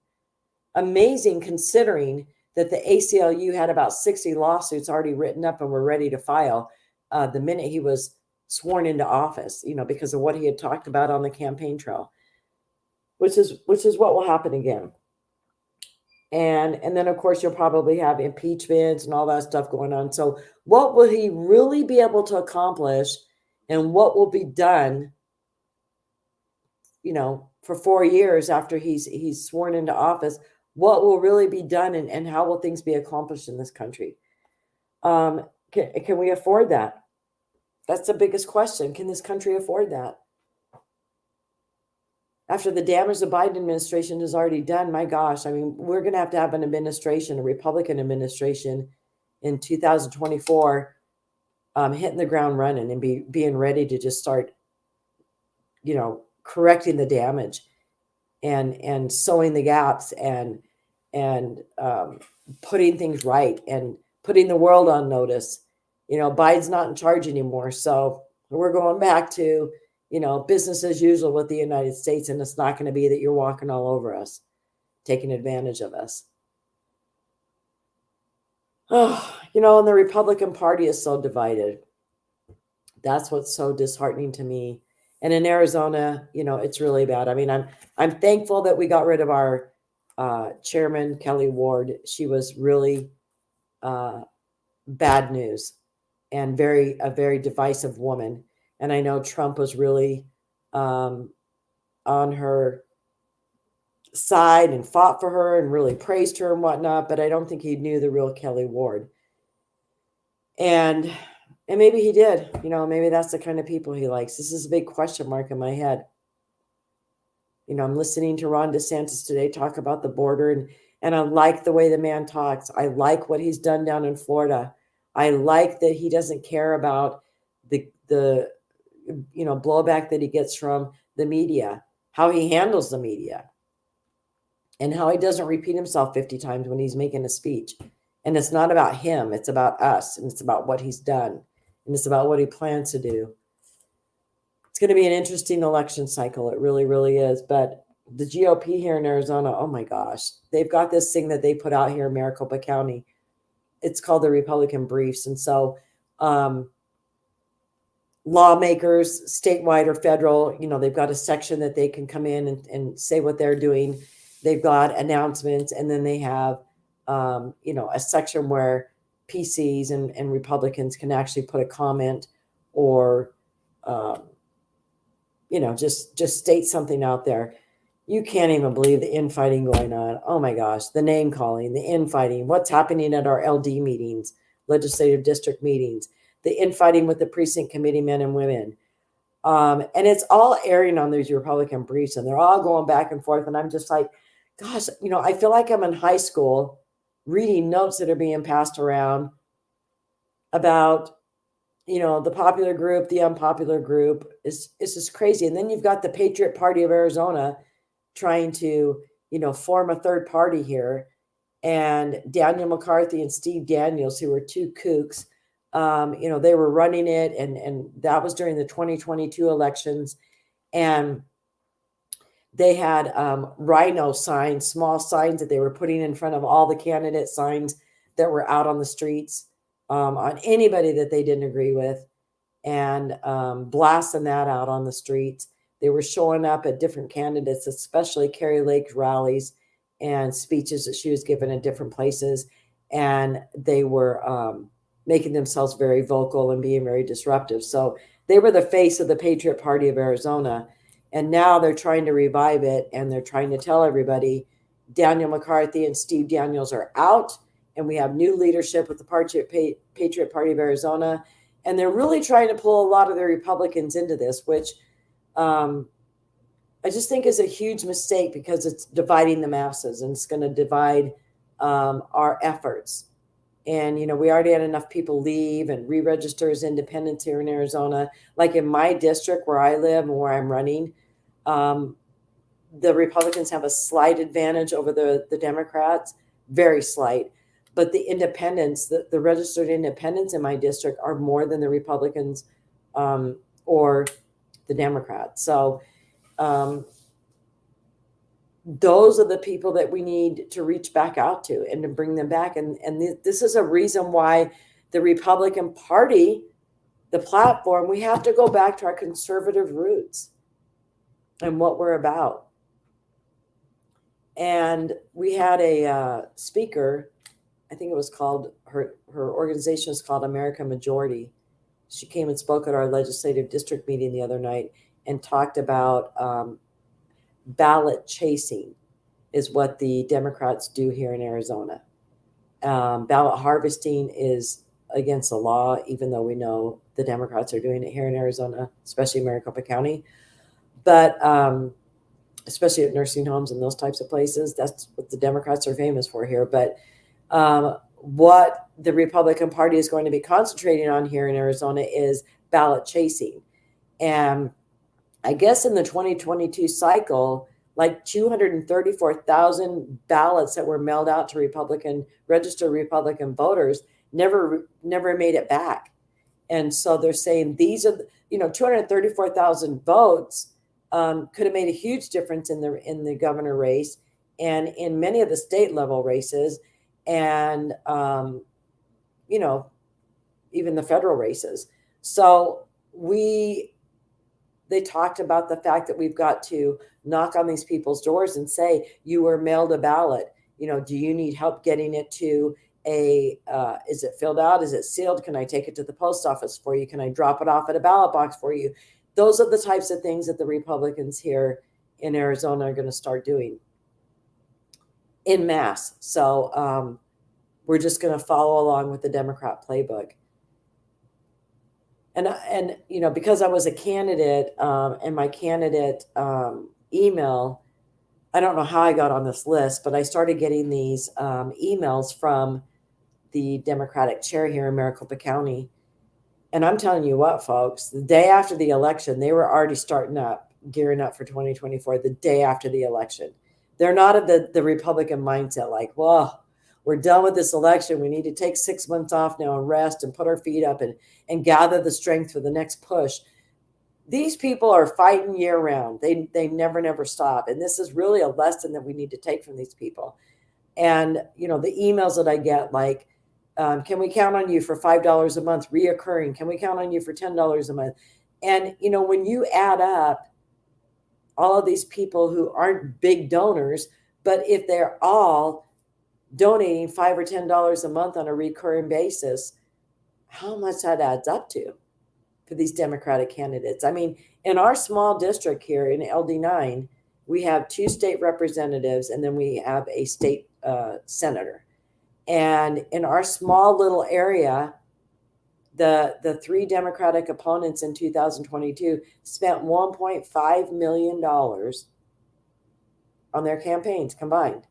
Amazing, considering that the ACLU had about 60 lawsuits already written up and were ready to file. the minute he was sworn into office, because of what he had talked about on the campaign trail, which is what will happen again. And then of course you'll probably have impeachments and all that stuff going on. So what will he really be able to accomplish, and what will be done, for 4 years after he's sworn into office? What will really be done, and how will things be accomplished in this country? Can we afford that? That's the biggest question. Can this country afford that? After the damage the Biden administration has already done, my gosh, I mean, we're going to have an administration, a Republican administration in 2024, hitting the ground running and being ready to just start, correcting the damage and sewing the gaps and putting things right and putting the world on notice. Biden's not in charge anymore. So we're going back to, business as usual with the United States. And it's not going to be that you're walking all over us, taking advantage of us. Oh, and the Republican Party is so divided. That's what's so disheartening to me. And in Arizona, it's really bad. I mean, I'm thankful that we got rid of our chairman, Kelly Ward. She was really bad news and a very divisive woman. And I know Trump was really on her side and fought for her and really praised her and whatnot, but I don't think he knew the real Kelly Ward. And maybe he did, maybe that's the kind of people he likes. This is a big question mark in my head. I'm listening to Ron DeSantis today talk about the border, and I like the way the man talks. I like what he's done down in Florida. I like that he doesn't care about the blowback that he gets from the media, how he handles the media, and how he doesn't repeat himself 50 times when he's making a speech. And it's not about him, it's about us, and it's about what he's done, and it's about what he plans to do. It's going to be an interesting election cycle. It really, really is. But the GOP here in Arizona, oh my gosh, they've got this thing that they put out here in Maricopa County. It's called the Republican Briefs. And so lawmakers, statewide or federal, they've got a section that they can come in and say what they're doing. They've got announcements, and then they have, a section where PCs and Republicans can actually put a comment or, just state something out there. You can't even believe the infighting going on. Oh my gosh, the name calling, the infighting, what's happening at our LD meetings, legislative district meetings, the infighting with the precinct committee men and women. And it's all airing on these Republican briefs, and they're all going back and forth. And I'm just like, gosh, I feel like I'm in high school reading notes that are being passed around about, the popular group, the unpopular group. It's just crazy. And then you've got the Patriot Party of Arizona trying to, form a third party here. And Daniel McCarthy and Steve Daniels, who were two kooks, they were running it. And that was during the 2022 elections. And they had rhino signs, small signs that they were putting in front of all the candidate signs that were out on the streets on anybody that they didn't agree with, and blasting that out on the streets. They were showing up at different candidates, especially Carrie Lake's rallies and speeches that she was given at different places. And they were making themselves very vocal and being very disruptive. So they were the face of the Patriot Party of Arizona. And now they're trying to revive it, and they're trying to tell everybody Daniel McCarthy and Steve Daniels are out, and we have new leadership with the Patriot Party of Arizona. And they're really trying to pull a lot of the Republicans into this, which I just think is a huge mistake, because it's dividing the masses, and it's going to divide our efforts. And, we already had enough people leave and re-register as independents here in Arizona. Like in my district where I live and where I'm running, the Republicans have a slight advantage over the Democrats, very slight. But the independents, the registered independents in my district are more than the Republicans or the Democrats. So those are the people that we need to reach back out to and to bring them back. And this is a reason why the Republican Party, the platform, we have to go back to our conservative roots and what we're about. And we had a speaker, I think it was called, her organization is called American Majority. She came and spoke at our legislative district meeting the other night and talked about ballot chasing is what the Democrats do here in Arizona. Ballot harvesting is against the law, even though we know the Democrats are doing it here in Arizona, especially Maricopa County. But especially at nursing homes and those types of places, that's what the Democrats are famous for here. But what the Republican Party is going to be concentrating on here in Arizona is ballot chasing. And I guess in the 2022 cycle, like 234,000 ballots that were mailed out to registered Republican voters never made it back. And so they're saying these are, 234,000 votes could have made a huge difference in the governor race and in many of the state level races, and even the federal races. So they talked about the fact that we've got to knock on these people's doors and say, you were mailed a ballot. Do you need help getting it to is it filled out? Is it sealed? Can I take it to the post office for you? Can I drop it off at a ballot box for you? Those are the types of things that the Republicans here in Arizona are going to start doing en masse. So we're just going to follow along with the Democrat playbook. And because I was a candidate and my candidate email, I don't know how I got on this list, but I started getting these emails from the Democratic chair here in Maricopa County. And I'm telling you what, folks, the day after the election, they were already gearing up for 2024, the day after the election. They're not of the Republican mindset like, well, we're done with this election. We need to take 6 months off now and rest and put our feet up and gather the strength for the next push. These people are fighting year round. They never stop. And this is really a lesson that we need to take from these people. And, the emails that I get, like, can we count on you for $5 a month reoccurring? Can we count on you for $10 a month? And, when you add up all of these people who aren't big donors, but if they're all donating $5 or $10 a month on a recurring basis, how much that adds up to for these Democratic candidates. I mean, in our small district here in LD9, we have 2 state representatives and then we have a state senator. And in our small little area, the 3 Democratic opponents in 2022 spent $1.5 million on their campaigns combined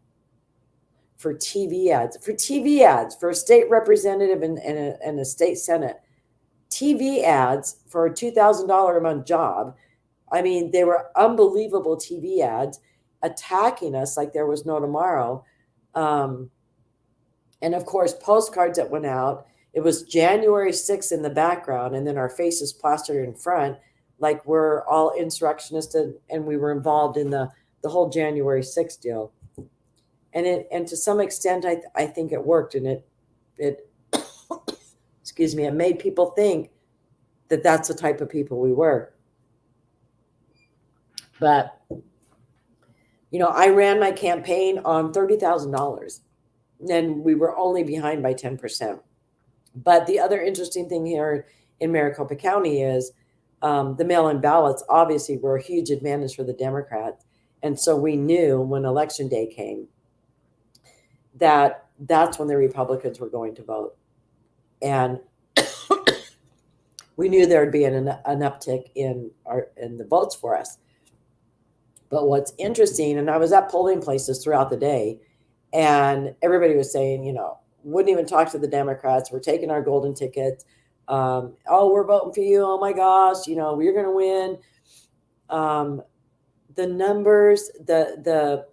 for TV ads, for a state representative and a state senate. TV ads for a $2,000 a month job. I mean, they were unbelievable TV ads attacking us like there was no tomorrow. And of course, postcards that went out. It was January 6th in the background, and then our faces plastered in front, like we're all insurrectionists and we were involved in the whole January 6th deal. And to some extent, I think it worked, and it excuse me, it made people think that that's the type of people we were. But, I ran my campaign on $30,000, and we were only behind by 10%. But the other interesting thing here in Maricopa County is the mail-in ballots obviously were a huge advantage for the Democrats. And so we knew when election day came that that's when the Republicans were going to vote. And we knew there would be an uptick in the votes for us. But what's interesting, and I was at polling places throughout the day, and everybody was saying, wouldn't even talk to the Democrats. We're taking our golden tickets. We're voting for you. Oh my gosh, we're going to win. The numbers, the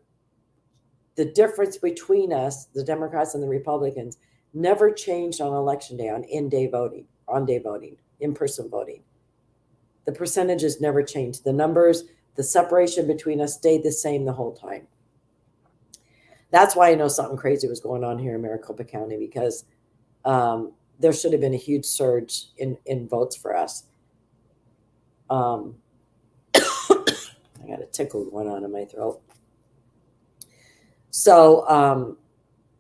difference between us, the Democrats and the Republicans, never changed on election day, on in-day voting, on-day voting, in-person voting. The percentages never changed. The numbers, the separation between us stayed the same the whole time. That's why I know something crazy was going on here in Maricopa County, because there should have been a huge surge in votes for us. Um, I got a tickle going on in my throat. So,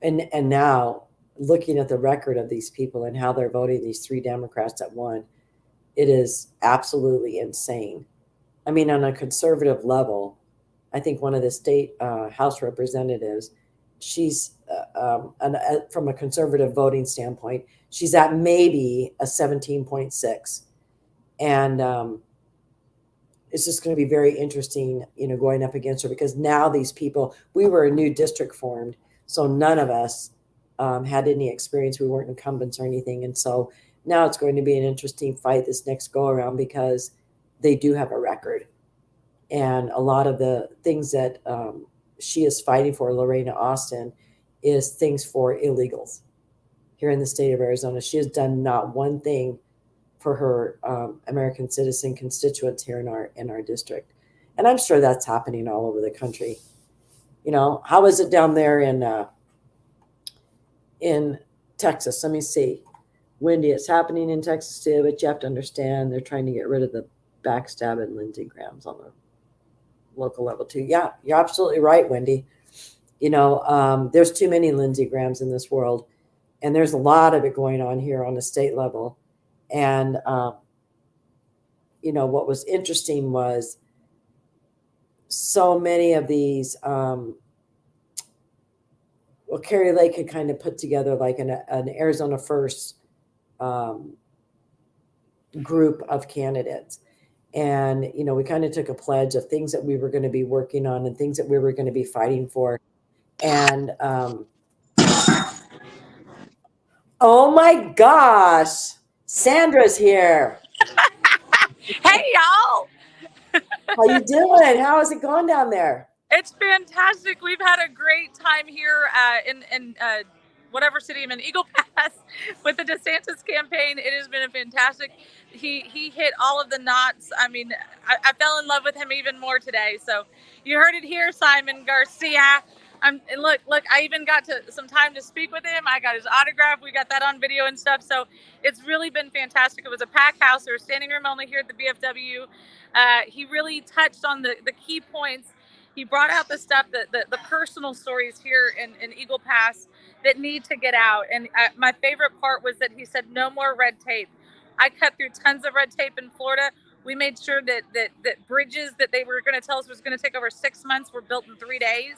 and now looking at the record of these people and how they're voting, these three Democrats that won, it is absolutely insane. I mean, on a conservative level, I think one of the state House representatives, she's from a conservative voting standpoint, she's at maybe a 17.6. And it's just going to be very interesting, going up against her, because now these people, we were a new district formed, so none of us had any experience. We weren't incumbents or anything. And so now it's going to be an interesting fight this next go around, because they do have a record. And a lot of the things that she is fighting for, Lorena Austin, is things for illegals here in the state of Arizona. She has done not one thing for her American citizen constituents here in our district, and I'm sure that's happening all over the country. How is it down there in Texas? Let me see, Wendy. It's happening in Texas too, but you have to understand they're trying to get rid of the backstab and Lindsey Graham's on the local level too. Yeah, you're absolutely right, Wendy. There's too many Lindsey Grahams in this world, and there's a lot of it going on here on the state level. And what was interesting was so many of these. Carrie Lake had kind of put together like an Arizona First group of candidates. And, we kind of took a pledge of things that we were going to be working on and things that we were going to be fighting for. And, oh my gosh, Sandra's here. Hey, y'all. How you doing? How is it going down there? It's fantastic. We've had a great time here in whatever city I'm in, Eagle Pass, with the DeSantis campaign. It has been a fantastic. He hit all of the knots. I mean, I fell in love with him even more today. So you heard it here, Simon Garcia. And look, I even got some time to speak with him. I got his autograph. We got that on video and stuff. So it's really been fantastic. It was a packed house. There was standing room only here at the BFW. He really touched on the key points. He brought out the stuff, the personal stories here in Eagle Pass that need to get out. And my favorite part was that he said, no more red tape. I cut through tons of red tape in Florida. We made sure that bridges that they were going to tell us was going to take over 6 months were built in 3 days.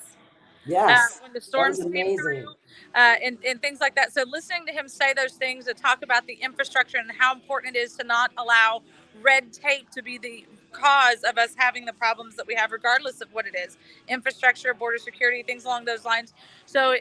Yes, when the storms came through, and things like that. So listening to him say those things, to talk about the infrastructure and how important it is to not allow red tape to be the cause of us having the problems that we have, regardless of what it is, infrastructure, border security, things along those lines. So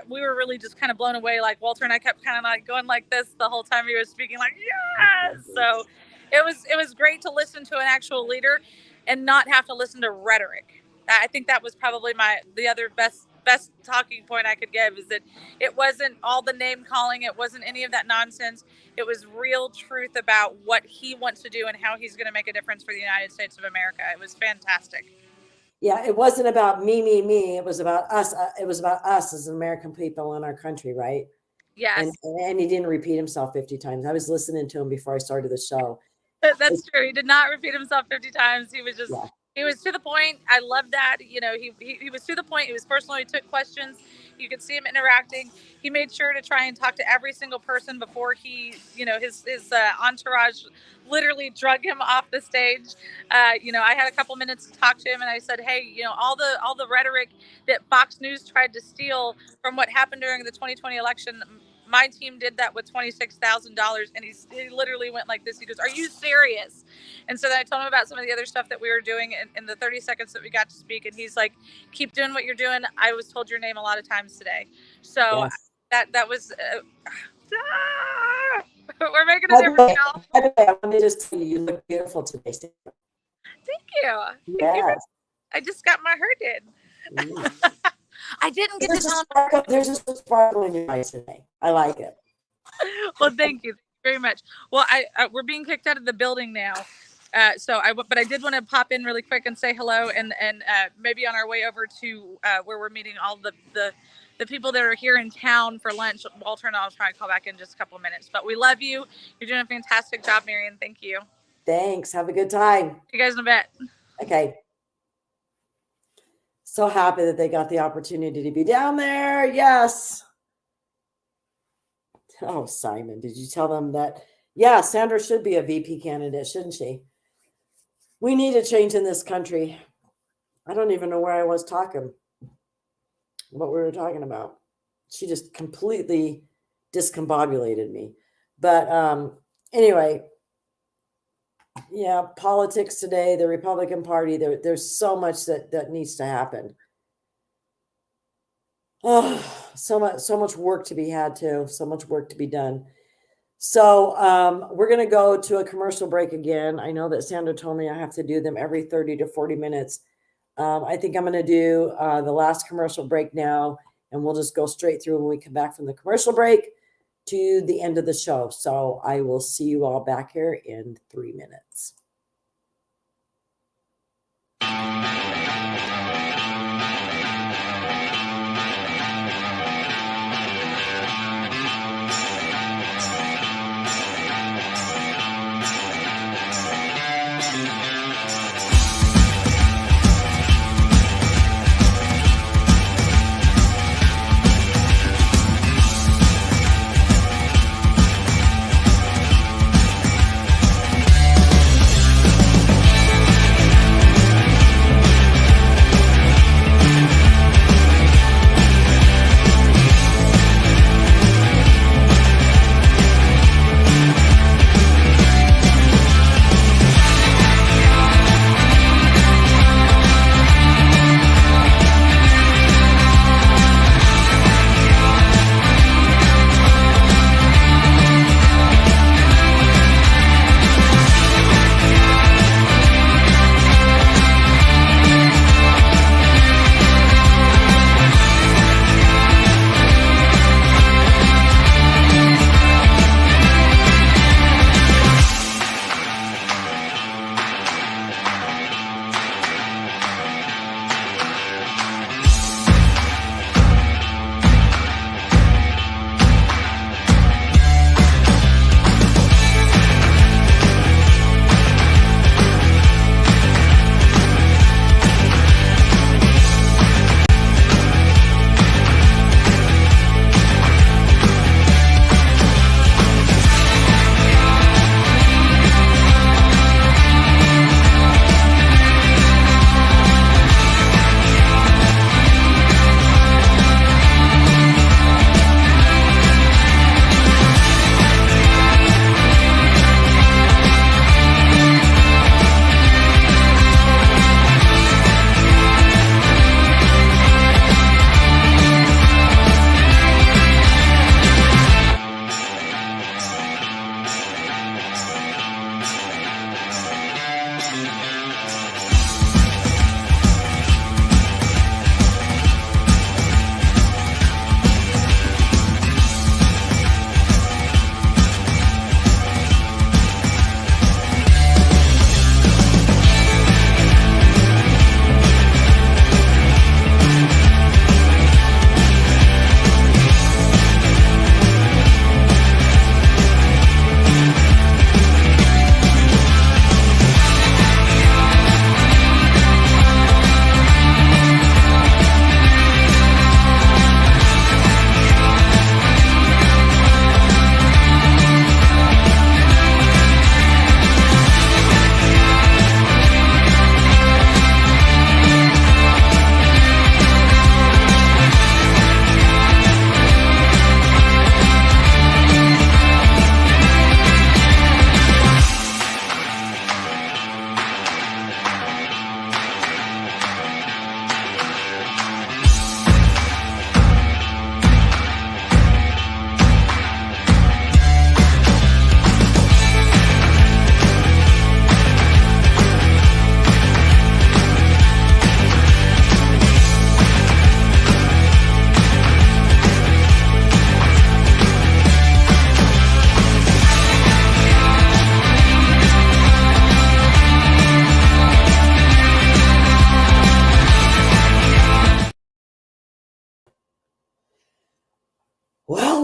we were really just kind of blown away. Like Walter and I kept kind of like going like this the whole time he was speaking, like, yes. So it was great to listen to an actual leader and not have to listen to rhetoric. I think that was probably the other best talking point I could give, is that it wasn't all the name calling. It wasn't any of that nonsense. It was real truth about what he wants to do and how he's going to make a difference for the United States of America. It was fantastic. Yeah, it wasn't about me, me, me. It was about us. It was about us as American people in our country, right? Yes. And he didn't repeat himself 50 times. I was listening to him before I started the show. That's true. He did not repeat himself 50 times. He was just, he was to the point. I love that. He was to the point. He was personal. He took questions. You could see him interacting. He made sure to try and talk to every single person before his entourage literally drug him off the stage. I had a couple minutes to talk to him, and I said, hey, all the rhetoric that Fox News tried to steal from what happened during the 2020 election, my team did that with $26,000. And he literally went like this. He goes, are you serious? And so then I told him about some of the other stuff that we were doing in the 30 seconds that we got to speak. And he's like, keep doing what you're doing. I was told your name a lot of times today. So that was, we're making a difference, y'all. By the way, I wanted to just tell you look beautiful today, Steve. Thank you. Yes. I just got my hair did. I didn't get to tell him. There's a sparkle in your eyes today. I like it. Well, thank you very much. Well, we're being kicked out of the building now. But I did want to pop in really quick and say hello, and maybe on our way over to where we're meeting all the the people that are here in town for lunch. Walter and I'll try to call back in just a couple of minutes. But we love you. You're doing a fantastic job, Marion. Thank you. Thanks. Have a good time. See you guys in a bit. Okay. So happy that they got the opportunity to be down there. Yes. Oh, Simon, did you tell them that? Yeah, Sandra should be a VP candidate, shouldn't she? We need a change in this country. I don't even know where I was talking, what we were talking about. She just completely discombobulated me. But anyway, yeah, politics today, the Republican Party, there's so much that needs to happen. Oh, so much work to be had too, so much work to be done. So we're going to go to a commercial break again. I know that Sandra told me I have to do them every 30 to 40 minutes. I think I'm going to do the last commercial break now, and we'll just go straight through when we come back from the commercial break to the end of the show. So I will see you all back here in 3 minutes.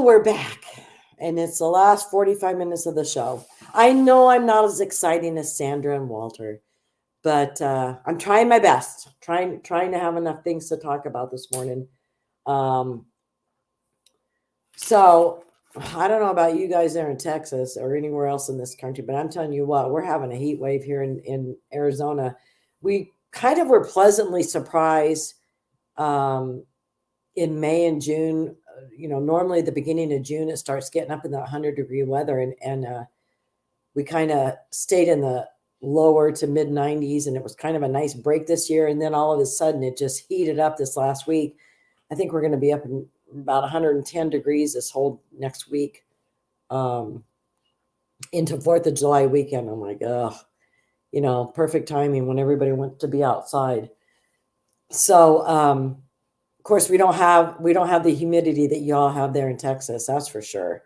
we're back, and it's the last 45 minutes of the show. I know I'm not as exciting as Sandra and Walter, but I'm trying my best, trying to have enough things to talk about this morning. So I don't know about you guys there in Texas or anywhere else in this country, but I'm telling you what, we're having a heat wave here in Arizona. We kind of were pleasantly surprised in May and June. Normally the beginning of June, it starts getting up in the 100-degree weather, and we kind of stayed in the lower to mid 90s, and it was kind of a nice break this year. And then all of a sudden it just heated up this last week. I think we're going to be up in about 110 degrees this whole next week, into 4th of July weekend. I'm like, oh, perfect timing when everybody wants to be outside. So, of course, we don't have the humidity that y'all have there in Texas. That's for sure.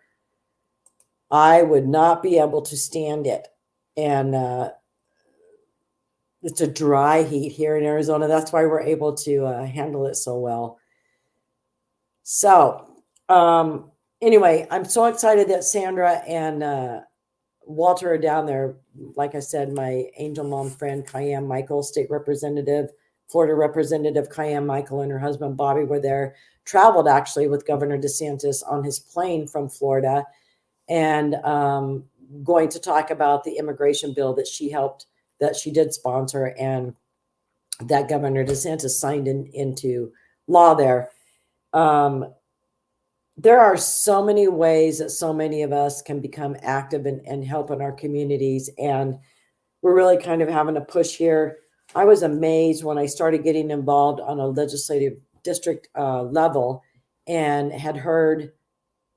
I would not be able to stand it. And it's a dry heat here in Arizona. That's why we're able to handle it so well. So, anyway, I'm so excited that Sandra and Walter are down there. Like I said, my angel mom friend, Kayam Michael, state representative, Florida Representative Kayam Michael, and her husband, Bobby, were there, traveled actually with Governor DeSantis on his plane from Florida, and going to talk about the immigration bill that she did sponsor, and that Governor DeSantis signed into law there. There are so many ways that so many of us can become active and help in our communities. And we're really kind of having a push here. I was amazed when I started getting involved on a legislative district level, and had heard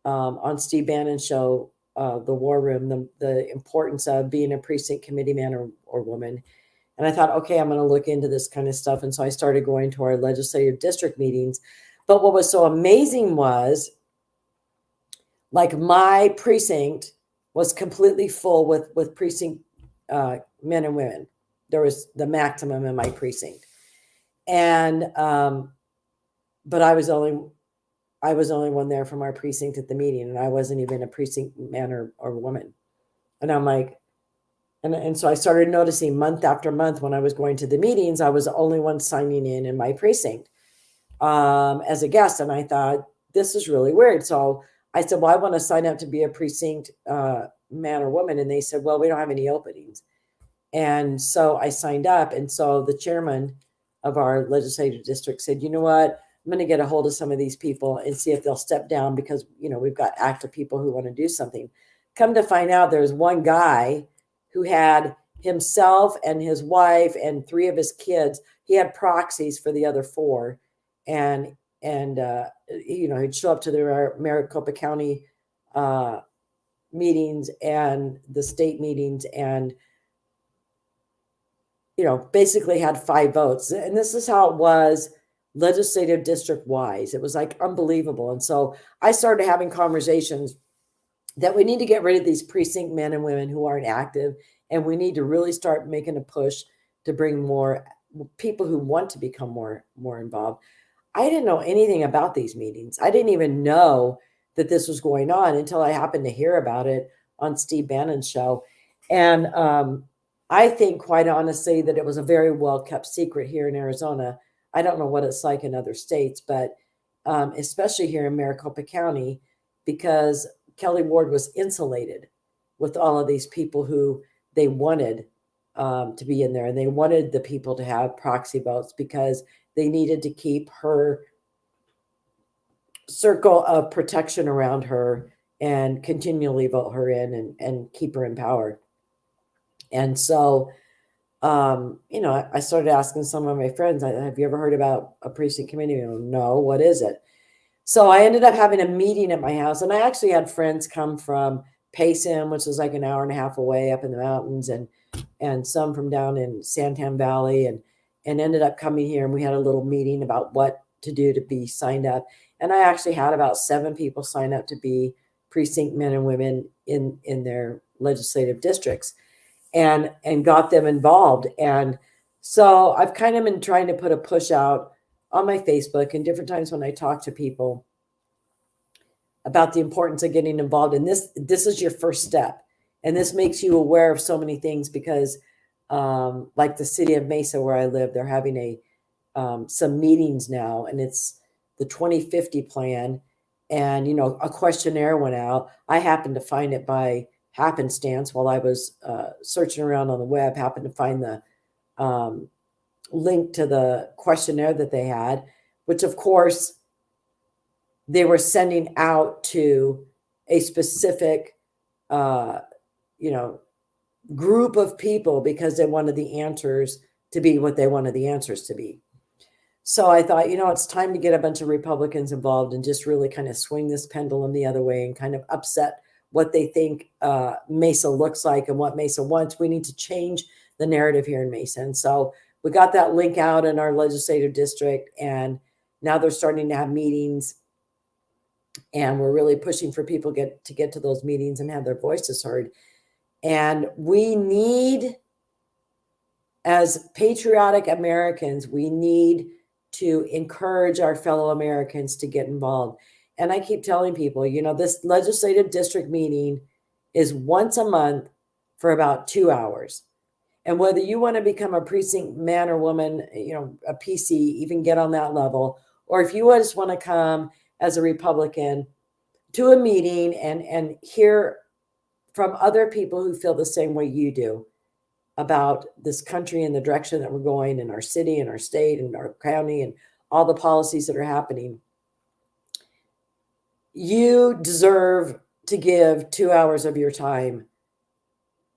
on Steve Bannon's show, the WarRoom, the importance of being a precinct committee man or woman. And I thought, okay, I'm going to look into this kind of stuff. And so I started going to our legislative district meetings. But what was so amazing was, like, my precinct was completely full with precinct men and women. There was the maximum in my precinct. And but I was only one there from our precinct at the meeting, and I wasn't even a precinct man or woman. And I'm like, and so I started noticing month after month when I was going to the meetings, I was the only one signing in my precinct as a guest. And I thought, this is really weird. So I said, well, I want to sign up to be a precinct man or woman. And they said, well, we don't have any openings. And so I signed up. And so the chairman of our legislative district said, you know what, I'm going to get a hold of some of these people and see if they'll step down, because, we've got active people who want to do something. Come to find out, there's one guy who had himself and his wife and 3 of his kids. He had proxies for the other 4. And he'd show up to the Maricopa County meetings and the state meetings, and basically had 5 votes. And this is how it was legislative district wise. It was like unbelievable. And so I started having conversations that we need to get rid of these precinct men and women who aren't active, and we need to really start making a push to bring more people who want to become more involved. I didn't know anything about these meetings. I didn't even know that this was going on until I happened to hear about it on Steve Bannon's show. And I think, quite honestly, that it was a very well-kept secret here in Arizona. I don't know what it's like in other states, but especially here in Maricopa County, because Kelly Ward was insulated with all of these people who they wanted to be in there. And they wanted the people to have proxy votes because they needed to keep her circle of protection around her and continually vote her in and keep her in power. And so, I started asking some of my friends, have you ever heard about a precinct committee? No, what is it? So I ended up having a meeting at my house, and I actually had friends come from Payson, which is like an hour and a half away up in the mountains, and some from down in Santan Valley, and ended up coming here, and we had a little meeting about what to do to be signed up. And I actually had about 7 people sign up to be precinct men and women in their legislative districts, and got them involved. And so I've kind of been trying to put a push out on my Facebook and different times when I talk to people about the importance of getting involved. And this is your first step. And this makes you aware of so many things because like the city of Mesa where I live, they're having some meetings now, and it's the 2050 plan. And, a questionnaire went out. I happened to find it by happenstance while I was searching around on the web, happened to find the link to the questionnaire that they had, which of course they were sending out to a specific, group of people because they wanted the answers to be what they wanted the answers to be. So I thought, it's time to get a bunch of Republicans involved and just really kind of swing this pendulum the other way and kind of upset what they think Mesa looks like and what Mesa wants. We need to change the narrative here in Mesa. And so we got that link out in our legislative district, and now they're starting to have meetings, and we're really pushing for people to get to those meetings and have their voices heard. And we need, as patriotic Americans, we need to encourage our fellow Americans to get involved. And I keep telling people, this legislative district meeting is once a month for about 2 hours. And whether you want to become a precinct man or woman, a PC, even get on that level, or if you just want to come as a Republican to a meeting and hear from other people who feel the same way you do about this country and the direction that we're going in our city and our state and our county and all the policies that are happening, you deserve to give 2 hours of your time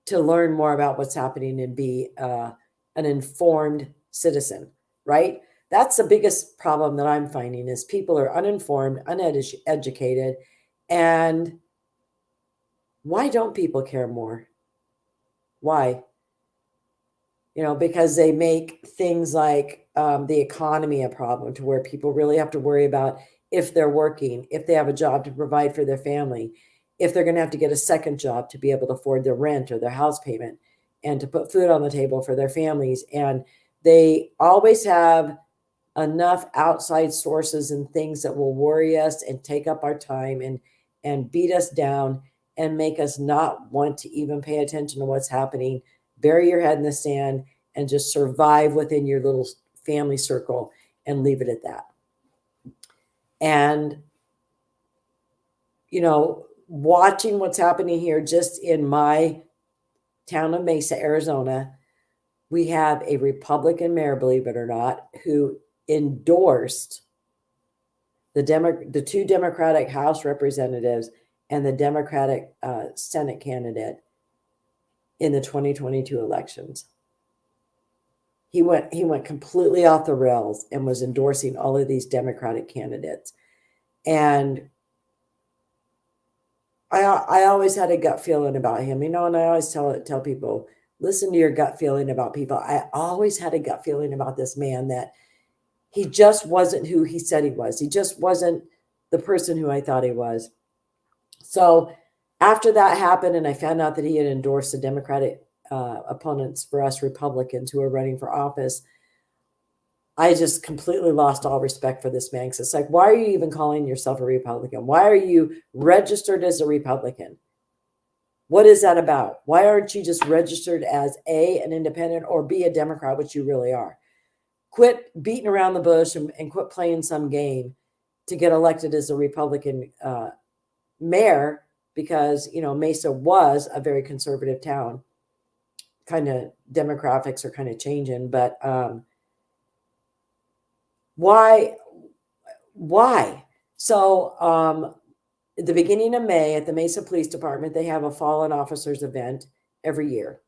to learn more about what's happening and be an informed citizen, right? That's the biggest problem that I'm finding is people are uninformed, uneducated, and why don't people care more? Why? Because they make things like the economy a problem to where people really have to worry about if they're working, if they have a job to provide for their family, if they're going to have to get a second job to be able to afford their rent or their house payment and to put food on the table for their families. And they always have enough outside sources and things that will worry us and take up our time and beat us down and make us not want to even pay attention to what's happening. Bury your head in the sand and just survive within your little family circle and leave it at that. And, watching what's happening here just in my town of Mesa, Arizona, we have a Republican mayor, believe it or not, who endorsed the two Democratic House representatives and the Democratic Senate candidate in the 2022 elections. He went completely off the rails and was endorsing all of these Democratic candidates. And I always had a gut feeling about him, and I always tell people, listen to your gut feeling about people. I always had a gut feeling about this man that he just wasn't who he said he was. He just wasn't the person who I thought he was. So after that happened, and I found out that he had endorsed the Democratic opponents for us Republicans who are running for office, I just completely lost all respect for this man. Because it's like, why are you even calling yourself a Republican? Why are you registered as a Republican? What is that about? Why aren't you just registered as an independent, or B, a Democrat, which you really are? Quit beating around the bush and quit playing some game to get elected as a Republican mayor, because, Mesa was a very conservative town. Kind of demographics are kind of changing, but why? So at the beginning of May at the Mesa Police Department, they have a fallen officers event every year.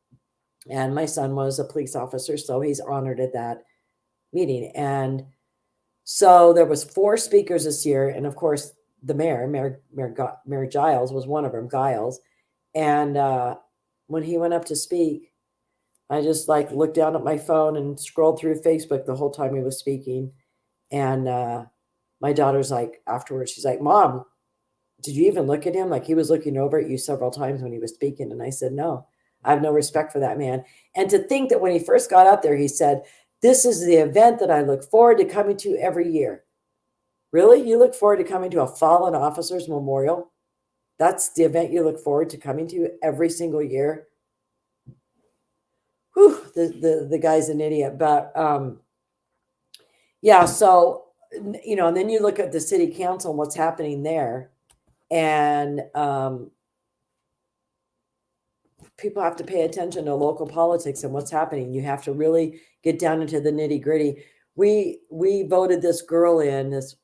And my son was a police officer, so he's honored at that meeting. And so there was 4 speakers this year. And of course, the Mayor Giles was one of them, Giles. And when he went up to speak, I just looked down at my phone and scrolled through Facebook the whole time he was speaking. And my daughter's afterwards, she's like, Mom, did you even look at him? He was looking over at you several times when he was speaking. And I said, no, I have no respect for that man. And to think that when he first got up there, he said, this is the event that I look forward to coming to every year. Really? You look forward to coming to a fallen officers memorial? That's the event you look forward to coming to every single year? Whew, the guy's an idiot. But yeah, so and then you look at the city council and what's happening there, and people have to pay attention to local politics and what's happening. You have to really get down into the nitty gritty. We voted this girl in, this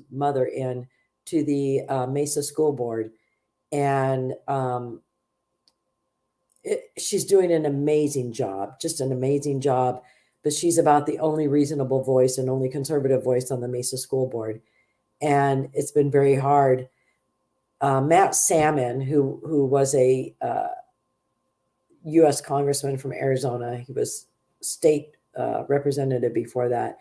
mother in, to the Mesa School Board, and she's doing an amazing job, just an amazing job. But she's about the only reasonable voice and only conservative voice on the Mesa School Board, and it's been very hard. Matt Salmon, who was a U.S. congressman from Arizona. He was state representative before that.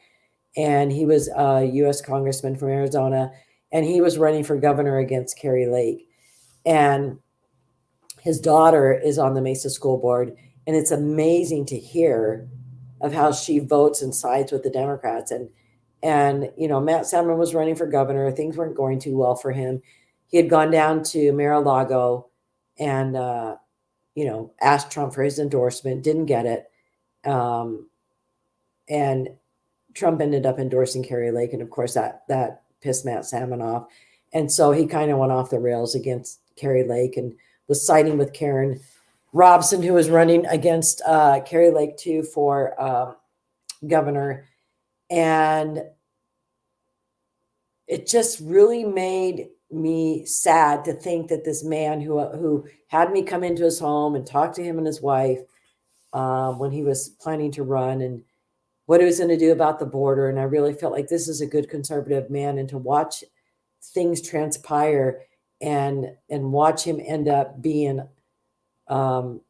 And he was a U.S. congressman from Arizona. And he was running for governor against Kari Lake. And his daughter is on the Mesa School Board. And it's amazing to hear of how she votes and sides with the Democrats. And Matt Salmon was running for governor. Things weren't going too well for him. He had gone down to Mar-a-Lago and asked Trump for his endorsement, didn't get it. And Trump ended up endorsing Kari Lake. And of course that pissed Matt Salmon off. And so he kind of went off the rails against Kari Lake and was siding with Karen Robson, who was running against Kari Lake too for governor. And it just really made me sad to think that this man who had me come into his home and talk to him and his wife when he was planning to run, and what he was going to do about the border. And I really felt like this is a good conservative man, and to watch things transpire and watch him end up being the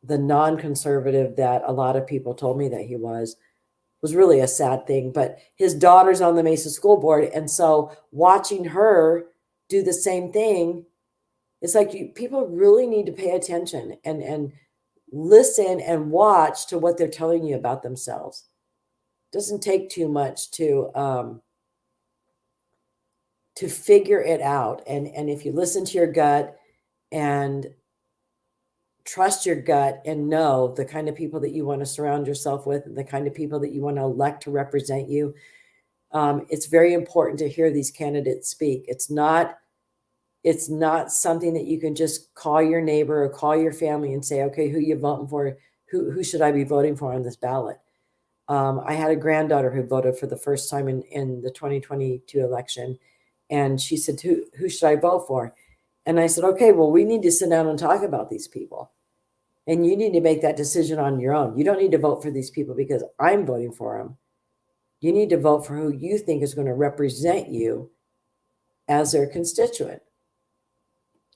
non-conservative that a lot of people told me that he was really a sad thing. But his daughter's on the Mesa School Board, and so watching her do the same thing, it's like people really need to pay attention and listen and watch to what they're telling you about themselves. It doesn't take too much to figure it out. And if you listen to your gut and trust your gut and know the kind of people that you want to surround yourself with, and the kind of people that you want to elect to represent you, it's very important to hear these candidates speak. It's not something that you can just call your neighbor or call your family and say, okay, who you voting for? Who should I be voting for on this ballot? I had a granddaughter who voted for the first time in the 2022 election. And she said, who should I vote for? And I said, okay, well, we need to sit down and talk about these people. And you need to make that decision on your own. You don't need to vote for these people because I'm voting for them. You need to vote for who you think is going to represent you as their constituent,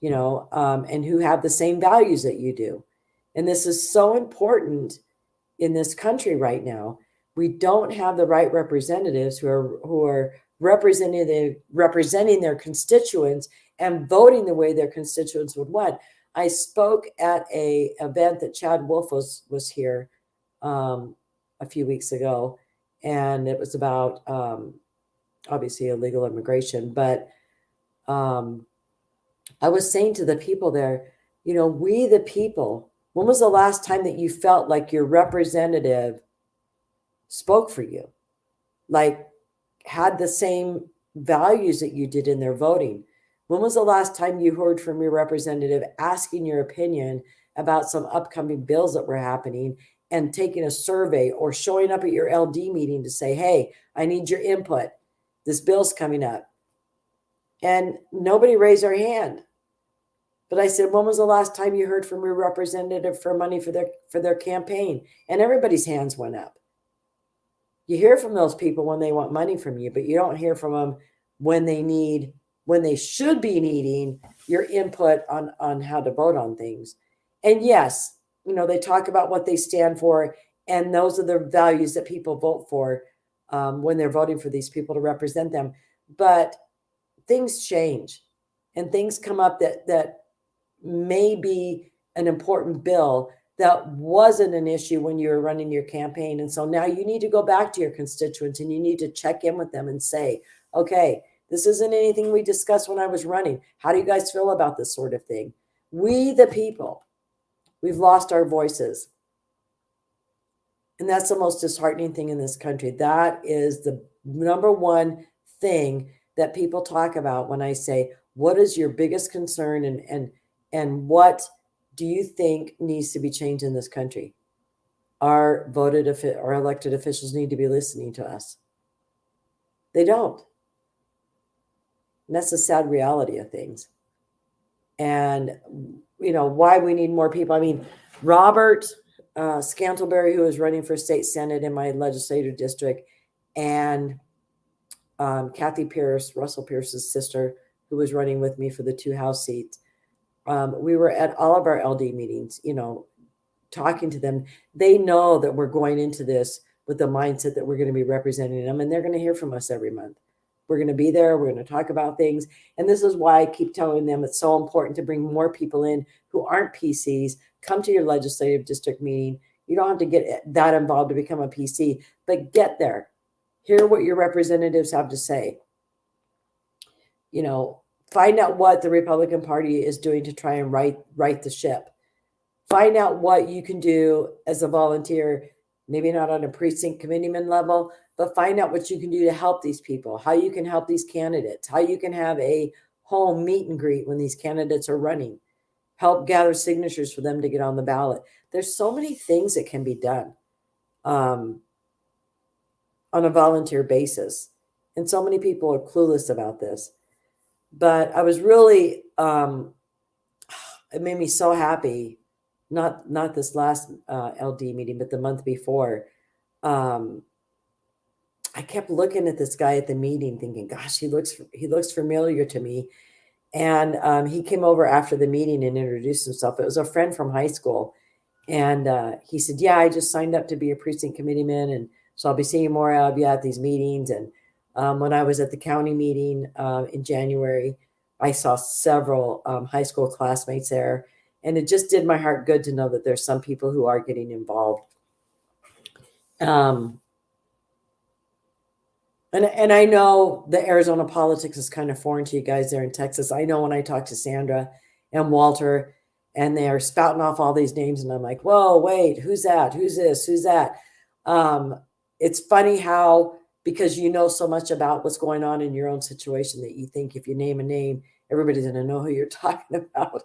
and who have the same values that you do. And this is so important in this country right now. We don't have the right representatives who are representing their constituents and voting the way their constituents would want. I spoke at a event that Chad Wolf was here a few weeks ago, and it was about obviously illegal immigration. But I was saying to the people there, we the people, when was the last time that you felt like your representative spoke for you, like had the same values that you did in their voting? When was the last time you heard from your representative asking your opinion about some upcoming bills that were happening, and taking a survey or showing up at your LD meeting to say, hey, I need your input. This bill's coming up. And nobody raised their hand. But I said, when was the last time you heard from your representative for money for their campaign? And everybody's hands went up. You hear from those people when they want money from you, but you don't hear from them when they should be needing your input on how to vote on things. And yes, they talk about what they stand for, and those are the values that people vote for when they're voting for these people to represent them. But things change, and things come up that may be an important bill that wasn't an issue when you were running your campaign. And so now you need to go back to your constituents and you need to check in with them and say, okay, this isn't anything we discussed when I was running. How do you guys feel about this sort of thing? We, the people, we've lost our voices. And that's the most disheartening thing in this country. That is the number one thing that people talk about when I say, what is your biggest concern and what do you think needs to be changed in this country? Our elected officials need to be listening to us. They don't. And that's the sad reality of things. And, why we need more people. I mean, Robert Scantlebury, who is running for state senate in my legislative district, and Kathy Pierce, Russell Pierce's sister, who was running with me for the 2 House seats. We were at all of our LD meetings, talking to them. They know that we're going into this with the mindset that we're going to be representing them, and they're going to hear from us every month. We're going to be there. We're going to talk about things. And this is why I keep telling them it's so important to bring more people in who aren't PCs. Come to your legislative district meeting. You don't have to get that involved to become a PC, but get there. Hear what your representatives have to say. Find out what the Republican Party is doing to try and right the ship. Find out what you can do as a volunteer, maybe not on a precinct committeeman level, but find out what you can do to help these people, how you can help these candidates, how you can have a home meet and greet when these candidates are running, help gather signatures for them to get on the ballot. There's so many things that can be done on a volunteer basis. And so many people are clueless about this. But I was really, it made me so happy, not this last LD meeting, but the month before. I kept looking at this guy at the meeting thinking, gosh, he looks familiar to me. And he came over after the meeting and introduced himself. It was a friend from high school. And he said, yeah, I just signed up to be a precinct committeeman. And so I'll be seeing more of you at these meetings. And when I was at the county meeting in January, I saw several high school classmates there. And it just did my heart good to know that there's some people who are getting involved. And I know the Arizona politics is kind of foreign to you guys there in Texas. I know when I talk to Sandra and Walter and they are spouting off all these names and I'm like, whoa, wait, who's that? Who's this? Who's that? It's funny how, because you know so much about what's going on in your own situation that you think if you name a name, everybody's going to know who you're talking about.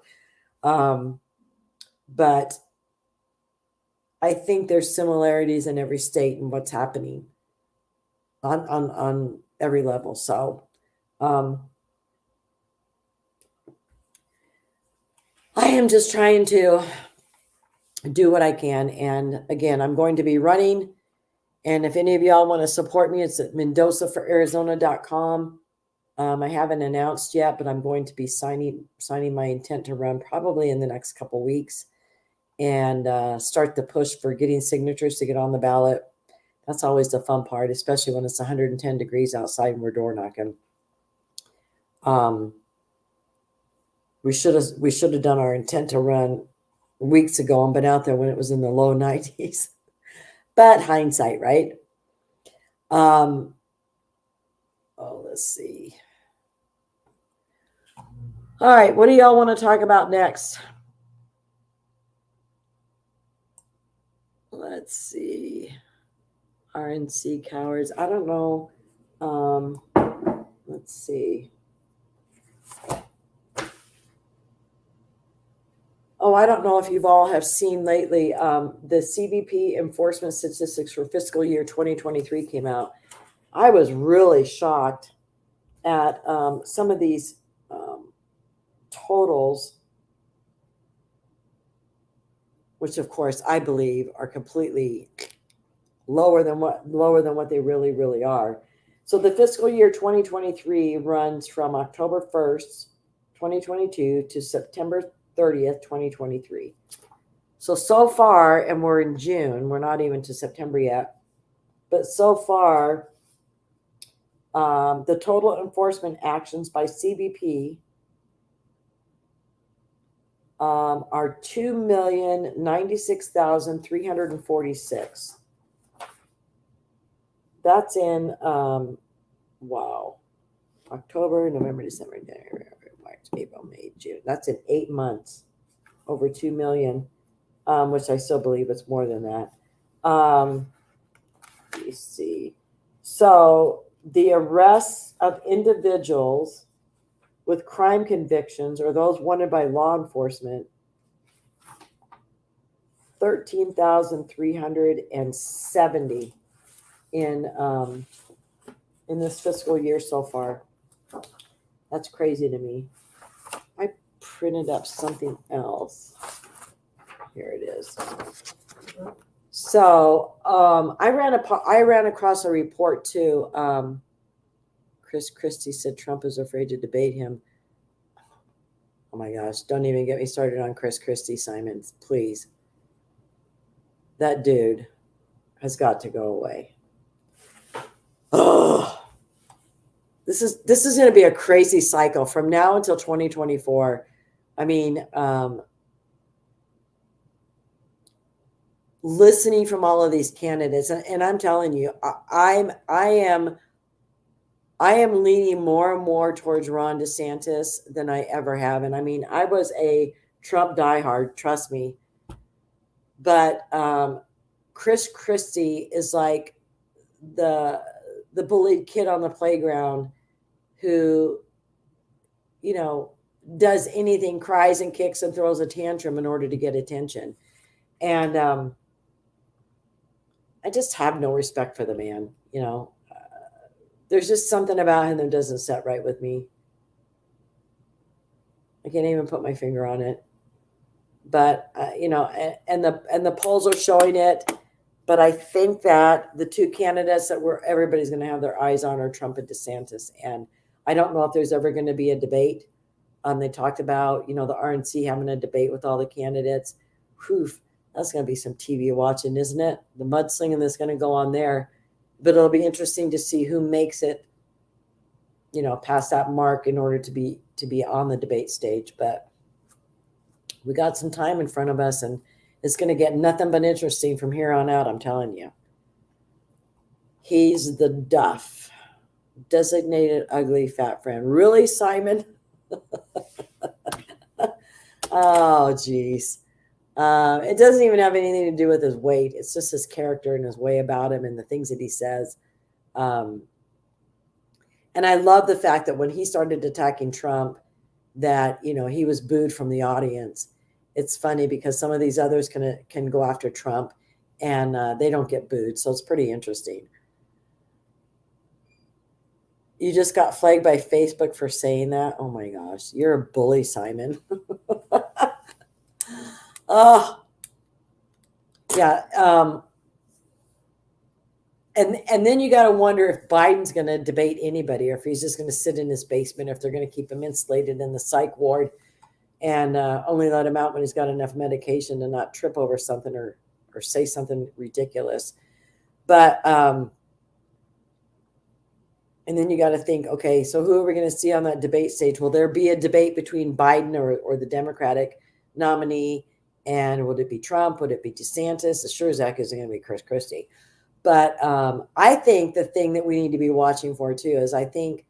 But I think there's similarities in every state and what's happening on every level. So I am just trying to do what I can. And again, I'm going to be running. And if any of y'all want to support me, it's at MendozaForArizona.com. I haven't announced yet, but I'm going to be signing my intent to run probably in the next couple weeks and start the push for getting signatures to get on the ballot. That's always the fun part, especially when it's 110 degrees outside and we're door knocking. We should have done our intent to run weeks ago and been out there when it was in the low 90s. But hindsight, right? Let's see. All right, what do y'all want to talk about next? Let's see. RNC cowards. I don't know. Let's see. Oh, I don't know if you've all have seen lately. The CBP enforcement statistics for fiscal year 2023 came out. I was really shocked at some of these totals, which of course I believe are completely lower than what they really are. So the fiscal year 2023 runs from October 1st, 2022 to September 30th, 2023. So far, and we're in June, we're not even to September yet, but so far, the total enforcement actions by CBP are 2,096,346. That's in wow, October, November, December, January, March, April, May, June. That's in 8 months, over 2 million, which I still believe it's more than that. Let me see. So the arrests of individuals with crime convictions or those wanted by law enforcement, 13,370 in this fiscal year so far. That's crazy to me. I printed up something else. Here it is. So I ran across a report too. Chris Christie said Trump is afraid to debate him. Oh my gosh! Don't even get me started on Chris Christie, Simon. Please. That dude has got to go away. Oh, this is going to be a crazy cycle from now until 2024. I mean, listening from all of these candidates, and I'm telling you, I am leaning more and more towards Ron DeSantis than I ever have. And I mean, I was a Trump diehard, trust me. But Chris Christie is like the bullied kid on the playground who, does anything, cries and kicks and throws a tantrum in order to get attention. And I just have no respect for the man, there's just something about him that doesn't set right with me. I can't even put my finger on it. But and the polls are showing it. But I think that the two candidates that everybody's going to have their eyes on are Trump and DeSantis. And I don't know if there's ever going to be a debate. They talked about the RNC having a debate with all the candidates. Whew, that's going to be some TV watching, isn't it? The mudslinging that's going to go on there. But it'll be interesting to see who makes it, past that mark in order to be on the debate stage. But we got some time in front of us, and it's going to get nothing but interesting from here on out, I'm telling you. He's the Duff, designated ugly fat friend. Really, Simon? Oh, geez. It doesn't even have anything to do with his weight. It's just his character and his way about him and the things that he says. And I love the fact that when he started attacking Trump, that, he was booed from the audience. It's funny because some of these others can go after Trump and they don't get booed. So it's pretty interesting. You just got flagged by Facebook for saying that. Oh my gosh. You're a bully, Simon. Oh, yeah. And then you got to wonder if Biden's going to debate anybody or if he's just going to sit in his basement, if they're going to keep him insulated in the psych ward and only let him out when he's got enough medication to not trip over something or say something ridiculous. But, and then you got to think, okay, so who are we going to see on that debate stage? Will there be a debate between Biden or the Democratic nominee? And would it be Trump? Would it be DeSantis? The sure as heck isn't going to be Chris Christie. But I think the thing that we need to be watching for too is I think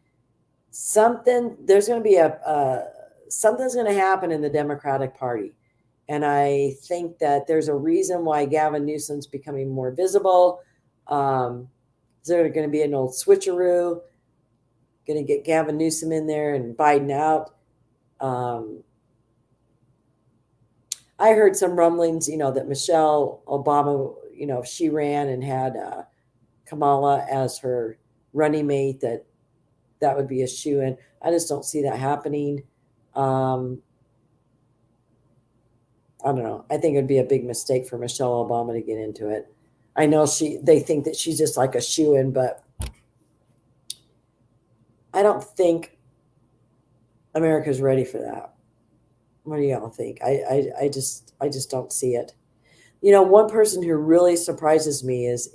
there's going to be something's going to happen in the Democratic Party. And I think that there's a reason why Gavin Newsom's becoming more visible. Is there going to be an old switcheroo? Going to get Gavin Newsom in there and Biden out? I heard some rumblings, that Michelle Obama, if she ran and had Kamala as her running mate, that would be a shoo-in. I just don't see that happening. I don't know. I think it would be a big mistake for Michelle Obama to get into it. I know they think that she's just like a shoo-in, but I don't think America's ready for that. What do y'all think? I just don't see it. One person who really surprises me is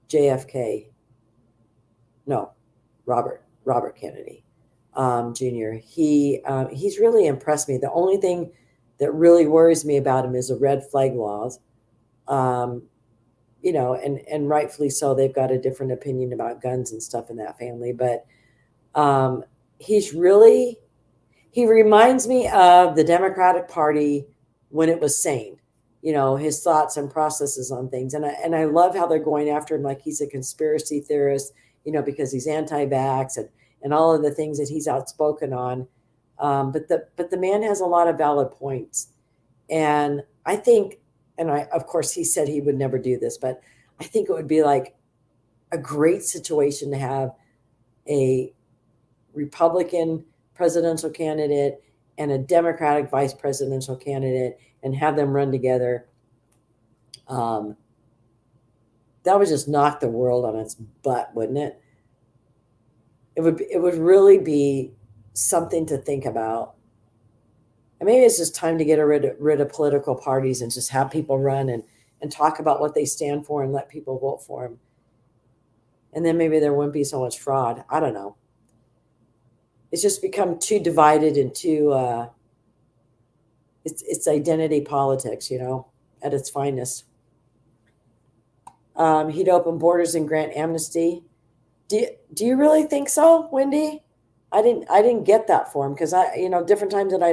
JFK. No, Robert Kennedy. Jr. He's really impressed me. The only thing that really worries me about him is the red flag laws. Um, and rightfully so. They've got a different opinion about guns and stuff in that family, but um, he's really he reminds me of the Democratic Party when it was sane. His thoughts and processes on things, and I love how they're going after him like he's a conspiracy theorist. Because he's anti-vax and all of the things that he's outspoken on. But the man has a lot of valid points, and I think, and I of course he said he would never do this, but I think it would be like a great situation to have a Republican presidential candidate and a Democratic vice presidential candidate and have them run together. That would just knock the world on its butt, wouldn't it? It would really be something to think about. And maybe it's just time to get rid of political parties and just have people run and talk about what they stand for and let people vote for them. And then maybe there wouldn't be so much fraud. I don't know. It's just become too divided and too it's identity politics, at its finest. He'd open borders and grant amnesty. Do you really think so, Wendy? I didn't get that for him because different times when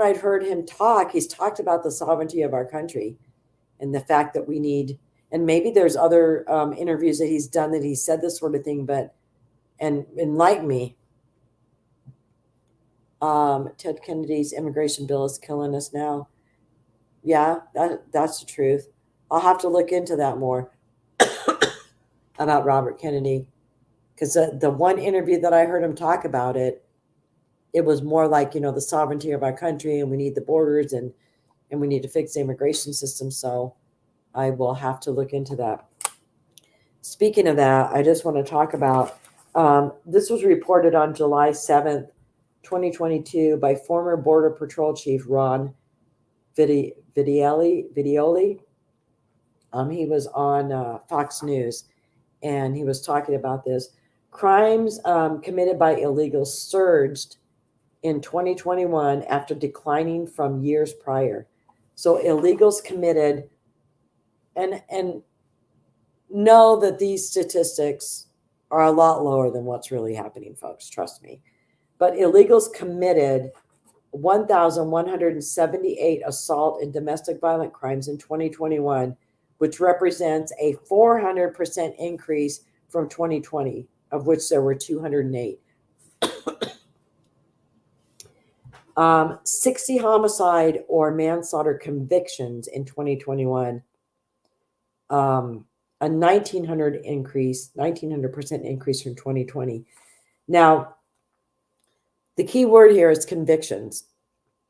I'd heard him talk, he's talked about the sovereignty of our country and the fact that we need, and maybe there's other interviews that he's done that he said this sort of thing, but and enlighten me. Ted Kennedy's immigration bill is killing us now. Yeah, that's the truth. I'll have to look into that more about Robert Kennedy, because the one interview that I heard him talk about it was more like, the sovereignty of our country, and we need the borders, and we need to fix the immigration system. So I will have to look into that. Speaking of that, I just want to talk about this was reported on July 7th, 2022 by former Border Patrol Chief Ron Vidioli. He was on Fox News, and he was talking about this. Crimes committed by illegals surged in 2021 after declining from years prior. So illegals committed, and know that these statistics are a lot lower than what's really happening, folks. Trust me. But illegals committed 1,178 assault and domestic violent crimes in 2021, which represents a 400% increase from 2020, of which there were 208. 60 homicide or manslaughter convictions in 2021, a 1900% increase from 2020. Now, the key word here is convictions,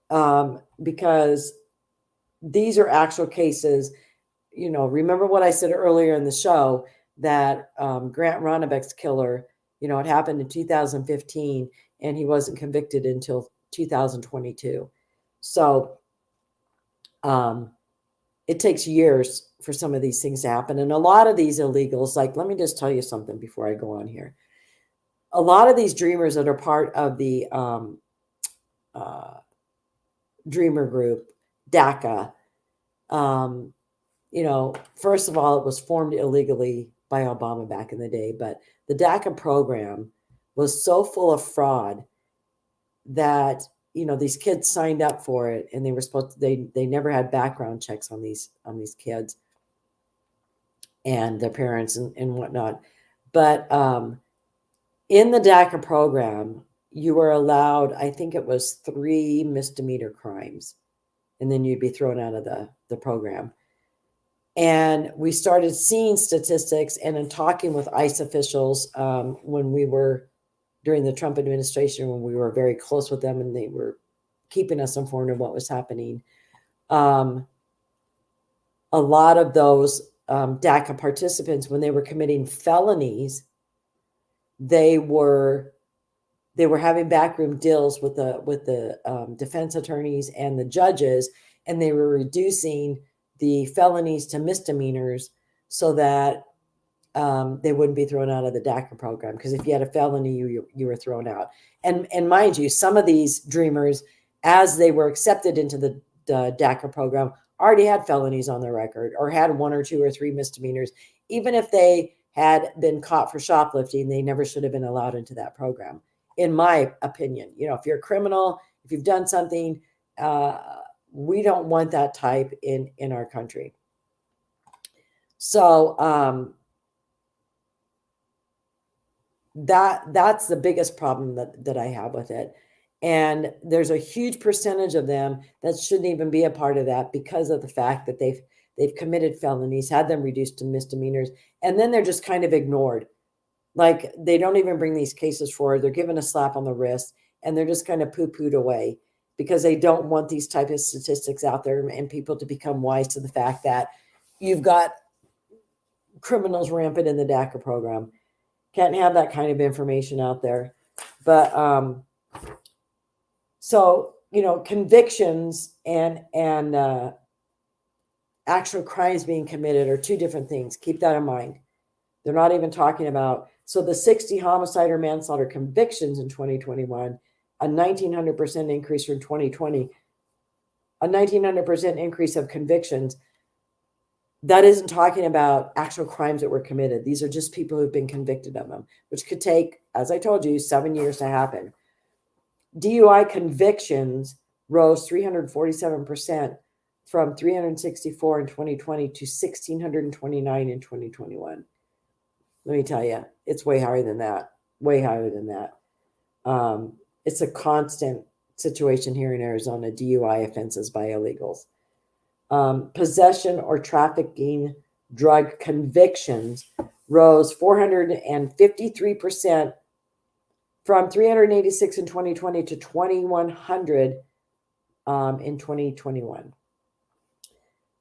because these are actual cases. Remember what I said earlier in the show, that Grant Ronnebeck's killer, it happened in 2015, and he wasn't convicted until 2022. So it takes years for some of these things to happen. And a lot of these illegals, like, let me just tell you something before I go on here. A lot of these dreamers that are part of the dreamer group, DACA, first of all, it was formed illegally by Obama back in the day, but the DACA program was so full of fraud that, these kids signed up for it, and they were they never had background checks on these kids and their parents and whatnot. But in the DACA program, you were allowed, I think it was 3 misdemeanor crimes, and then you'd be thrown out of the program. And we started seeing statistics, and in talking with ICE officials when we were during the Trump administration, when we were very close with them and they were keeping us informed of what was happening. A lot of those DACA participants, when they were committing felonies, they were having backroom deals with the defense attorneys and the judges, and they were reducing the felonies to misdemeanors so that they wouldn't be thrown out of the DACA program, because if you had a felony, you were thrown out. And mind you, some of these dreamers, as they were accepted into the DACA program, already had felonies on their record or had 1 or 2 or 3 misdemeanors. Even if they had been caught for shoplifting, they never should have been allowed into that program, in my opinion. If you're a criminal, if you've done something, we don't want that type in our country. So that's the biggest problem that I have with it. And there's a huge percentage of them that shouldn't even be a part of that, because of the fact that they've committed felonies, had them reduced to misdemeanors, and then they're just kind of ignored. Like, they don't even bring these cases forward. They're given a slap on the wrist, and they're just kind of poo-pooed away, because they don't want these type of statistics out there and people to become wise to the fact that you've got criminals rampant in the DACA program. Can't have that kind of information out there. But so, convictions and actual crimes being committed are two different things. Keep that in mind. They're not even talking about, so the 60 homicide or manslaughter convictions in 2021, a 1,900% increase from 2020, a 1,900% increase of convictions. That isn't talking about actual crimes that were committed. These are just people who've been convicted of them, which could take, as I told you, 7 years to happen. DUI convictions rose 347% from 364 in 2020 to 1,629 in 2021. Let me tell you, it's way higher than that. Way higher than that. It's a constant situation here in Arizona, DUI offenses by illegals. Possession or trafficking drug convictions rose 453% from 386 in 2020 to 2,100 in 2021.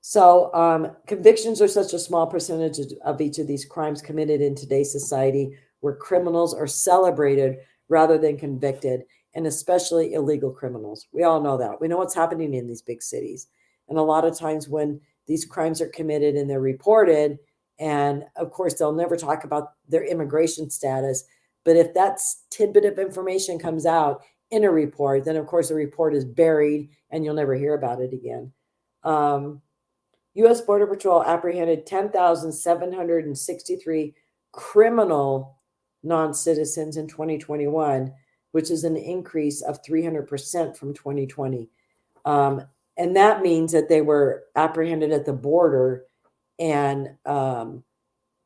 So convictions are such a small percentage of each of these crimes committed in today's society, where criminals are celebrated rather than convicted, and especially illegal criminals. We all know that. We know what's happening in these big cities. And a lot of times when these crimes are committed and they're reported, and of course, they'll never talk about their immigration status, but if that tidbit of information comes out in a report, then of course the report is buried and you'll never hear about it again. U.S. Border Patrol apprehended 10,763 criminal non-citizens in 2021, which is an increase of 300% from 2020. And that means that they were apprehended at the border, and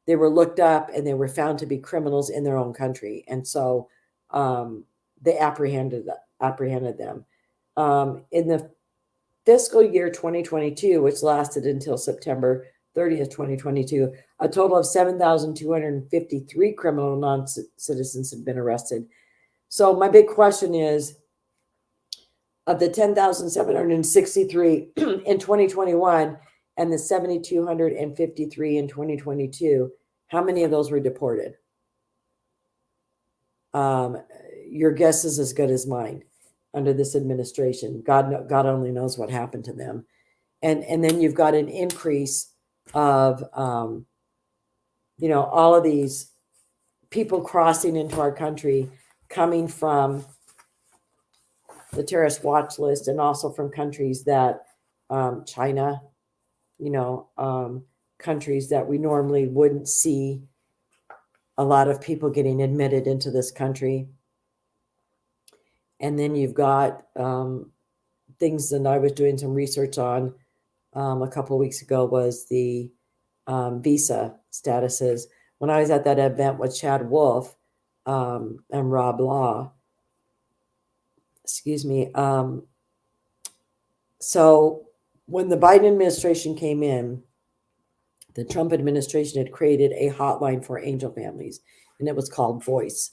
they were looked up and they were found to be criminals in their own country. And so they apprehended them. In the fiscal year 2022, which lasted until September 30th, 2022, a total of 7,253 criminal non-citizens had been arrested. So my big question is, of the 10,763 in 2021 and the 7,253 in 2022, how many of those were deported? Your guess is as good as mine. Under this administration, God only knows what happened to them. And then you've got an increase of, all of these people crossing into our country, coming from the terrorist watch list, and also from countries that, China, countries that we normally wouldn't see a lot of people getting admitted into this country. And then you've got things that I was doing some research on a couple of weeks ago, was the visa statuses. When I was at that event with Chad Wolf and Rob Law, so when the Biden administration came in, the Trump administration had created a hotline for angel families, and it was called Voice.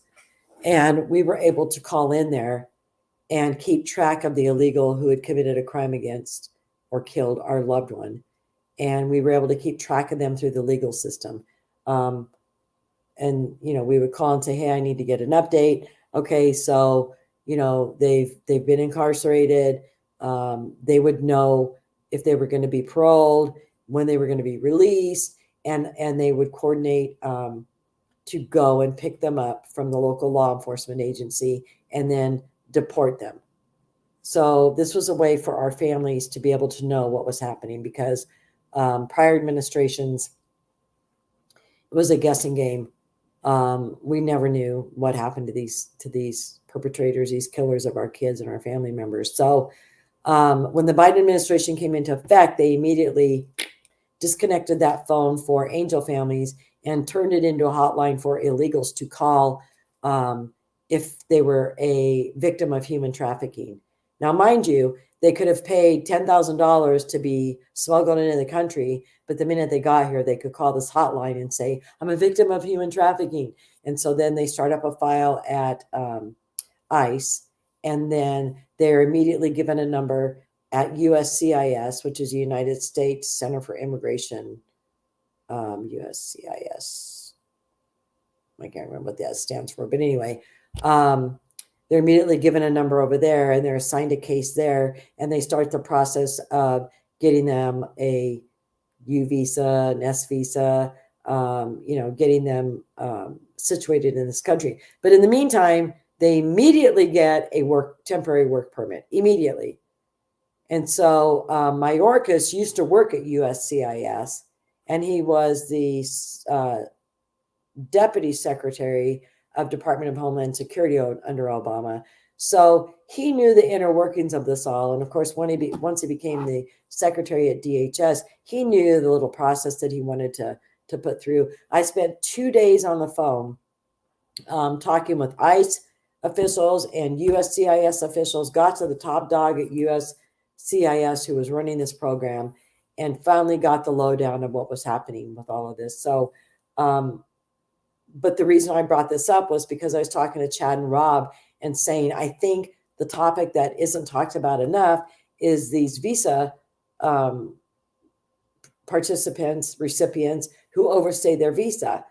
And we were able to call in there and keep track of the illegal who had committed a crime against or killed our loved one. And we were able to keep track of them through the legal system. And, we would call and say, hey, I need to get an update. Okay, so, they've been incarcerated. They would know if they were going to be paroled, when they were going to be released. and they would coordinate to go and pick them up from the local law enforcement agency and then deport them. So this was a way for our families to be able to know what was happening, because prior administrations, it was a guessing game. We never knew what happened to these perpetrators, these killers of our kids and our family members. So when the Biden administration came into effect, they immediately disconnected that phone for angel families and turned it into a hotline for illegals to call if they were a victim of human trafficking. Now, mind you, they could have paid $10,000 to be smuggled into the country, but the minute they got here, they could call this hotline and say, I'm a victim of human trafficking. And so then they start up a file at ICE, and then they're immediately given a number at USCIS, which is the United States Center for Immigration, USCIS. I can't remember what that stands for, but anyway, they're immediately given a number over there, and they're assigned a case there, and they start the process of getting them a U visa, an S visa, getting them situated in this country. But in the meantime, they immediately get a temporary work permit immediately. And so Mayorkas used to work at USCIS, and he was the Deputy Secretary of Department of Homeland Security under Obama. So he knew the inner workings of this all. And of course, once he became the secretary at DHS, he knew the little process that he wanted to put through. I spent 2 days on the phone talking with ICE officials and USCIS officials, got to the top dog at USCIS who was running this program, and finally got the lowdown of what was happening with all of this. So, but the reason I brought this up was because I was talking to Chad and Rob and saying, I think the topic that isn't talked about enough is these visa recipients who overstay their visa.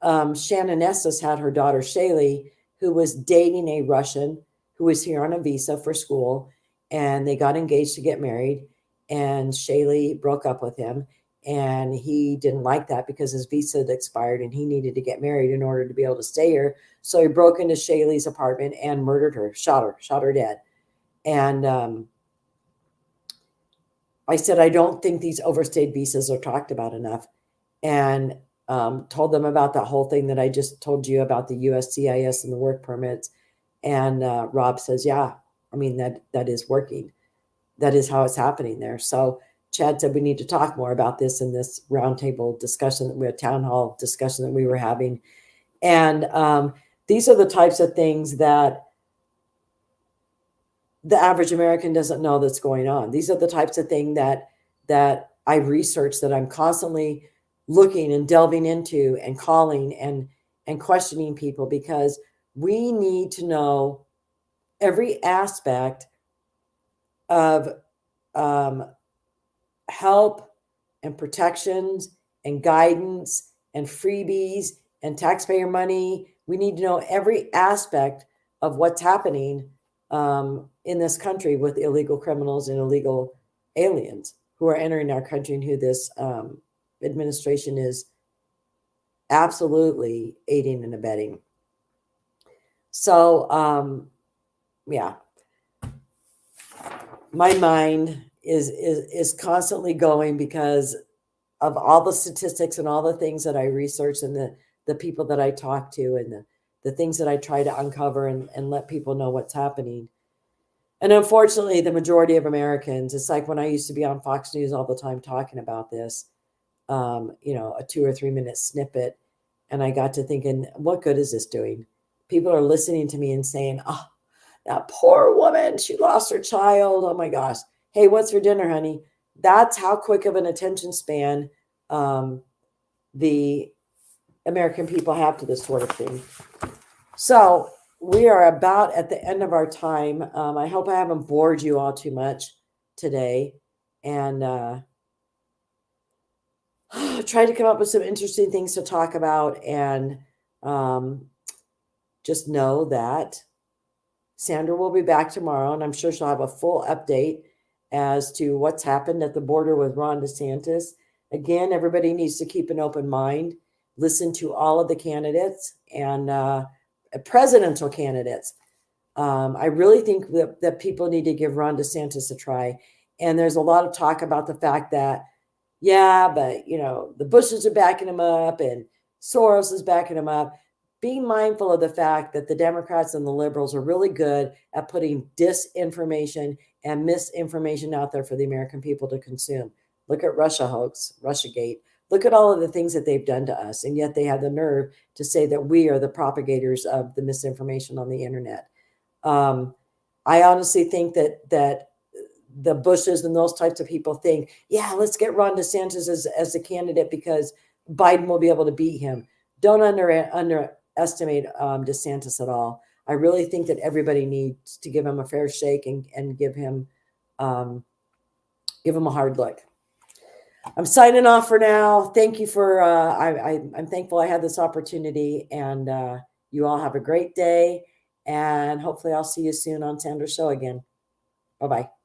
Shannon Estes had her daughter Shaylee, who was dating a Russian who was here on a visa for school, and they got engaged to get married, and Shaylee broke up with him, and he didn't like that because his visa had expired and he needed to get married in order to be able to stay here. So he broke into Shaylee's apartment and murdered her, shot her dead. And I said, I don't think these overstayed visas are talked about enough. And told them about that whole thing that I just told you about, the USCIS and the work permits. And Rob says, yeah, I mean, that is working. That is how it's happening there. So Chad said we need to talk more about this in this roundtable discussion, that we had town hall discussion that we were having. And these are the types of things that the average American doesn't know that's going on. These are the types of things that I research, that I'm constantly looking and delving into and calling and questioning people, because we need to know every aspect of help and protections and guidance and freebies and taxpayer money. We need to know every aspect of what's happening in this country with illegal criminals and illegal aliens who are entering our country, and who this administration is absolutely aiding and abetting. So, yeah, my mind is constantly going because of all the statistics and all the things that I research, and the people that I talk to, and the things that I try to uncover and let people know what's happening. And unfortunately, the majority of Americans, it's like when I used to be on Fox News all the time talking about this, a 2 or 3 minute snippet. And I got to thinking, what good is this doing? People are listening to me and saying, oh, that poor woman, she lost her child. Oh my gosh. Hey, what's for dinner, honey? That's how quick of an attention span the American people have to this sort of thing. So we are about at the end of our time. I hope I haven't bored you all too much today. And try to come up with some interesting things to talk about, and just know that Sandra will be back tomorrow, and I'm sure she'll have a full update as to what's happened at the border with Ron DeSantis. again, everybody needs to keep an open mind, listen to all of the candidates and presidential candidates. I really think that people need to give Ron DeSantis a try. And there's a lot of talk about the fact that, yeah, but the Bushes are backing him up and Soros is backing him up. Being mindful of the fact that the Democrats and the liberals are really good at putting disinformation and misinformation out there for the American people to consume. Look at Russia hoax, Russiagate. Look at all of the things that they've done to us. And yet they have the nerve to say that we are the propagators of the misinformation on the internet. I honestly think that the Bushes and those types of people think, yeah, let's get Ron DeSantis as a candidate because Biden will be able to beat him. Don't underestimate DeSantis at all. I really think that everybody needs to give him a fair shake and give him a hard look. I'm signing off for now. Thank you for I'm thankful I had this opportunity, and you all have a great day. And hopefully I'll see you soon on Sandra's show again. Bye-bye.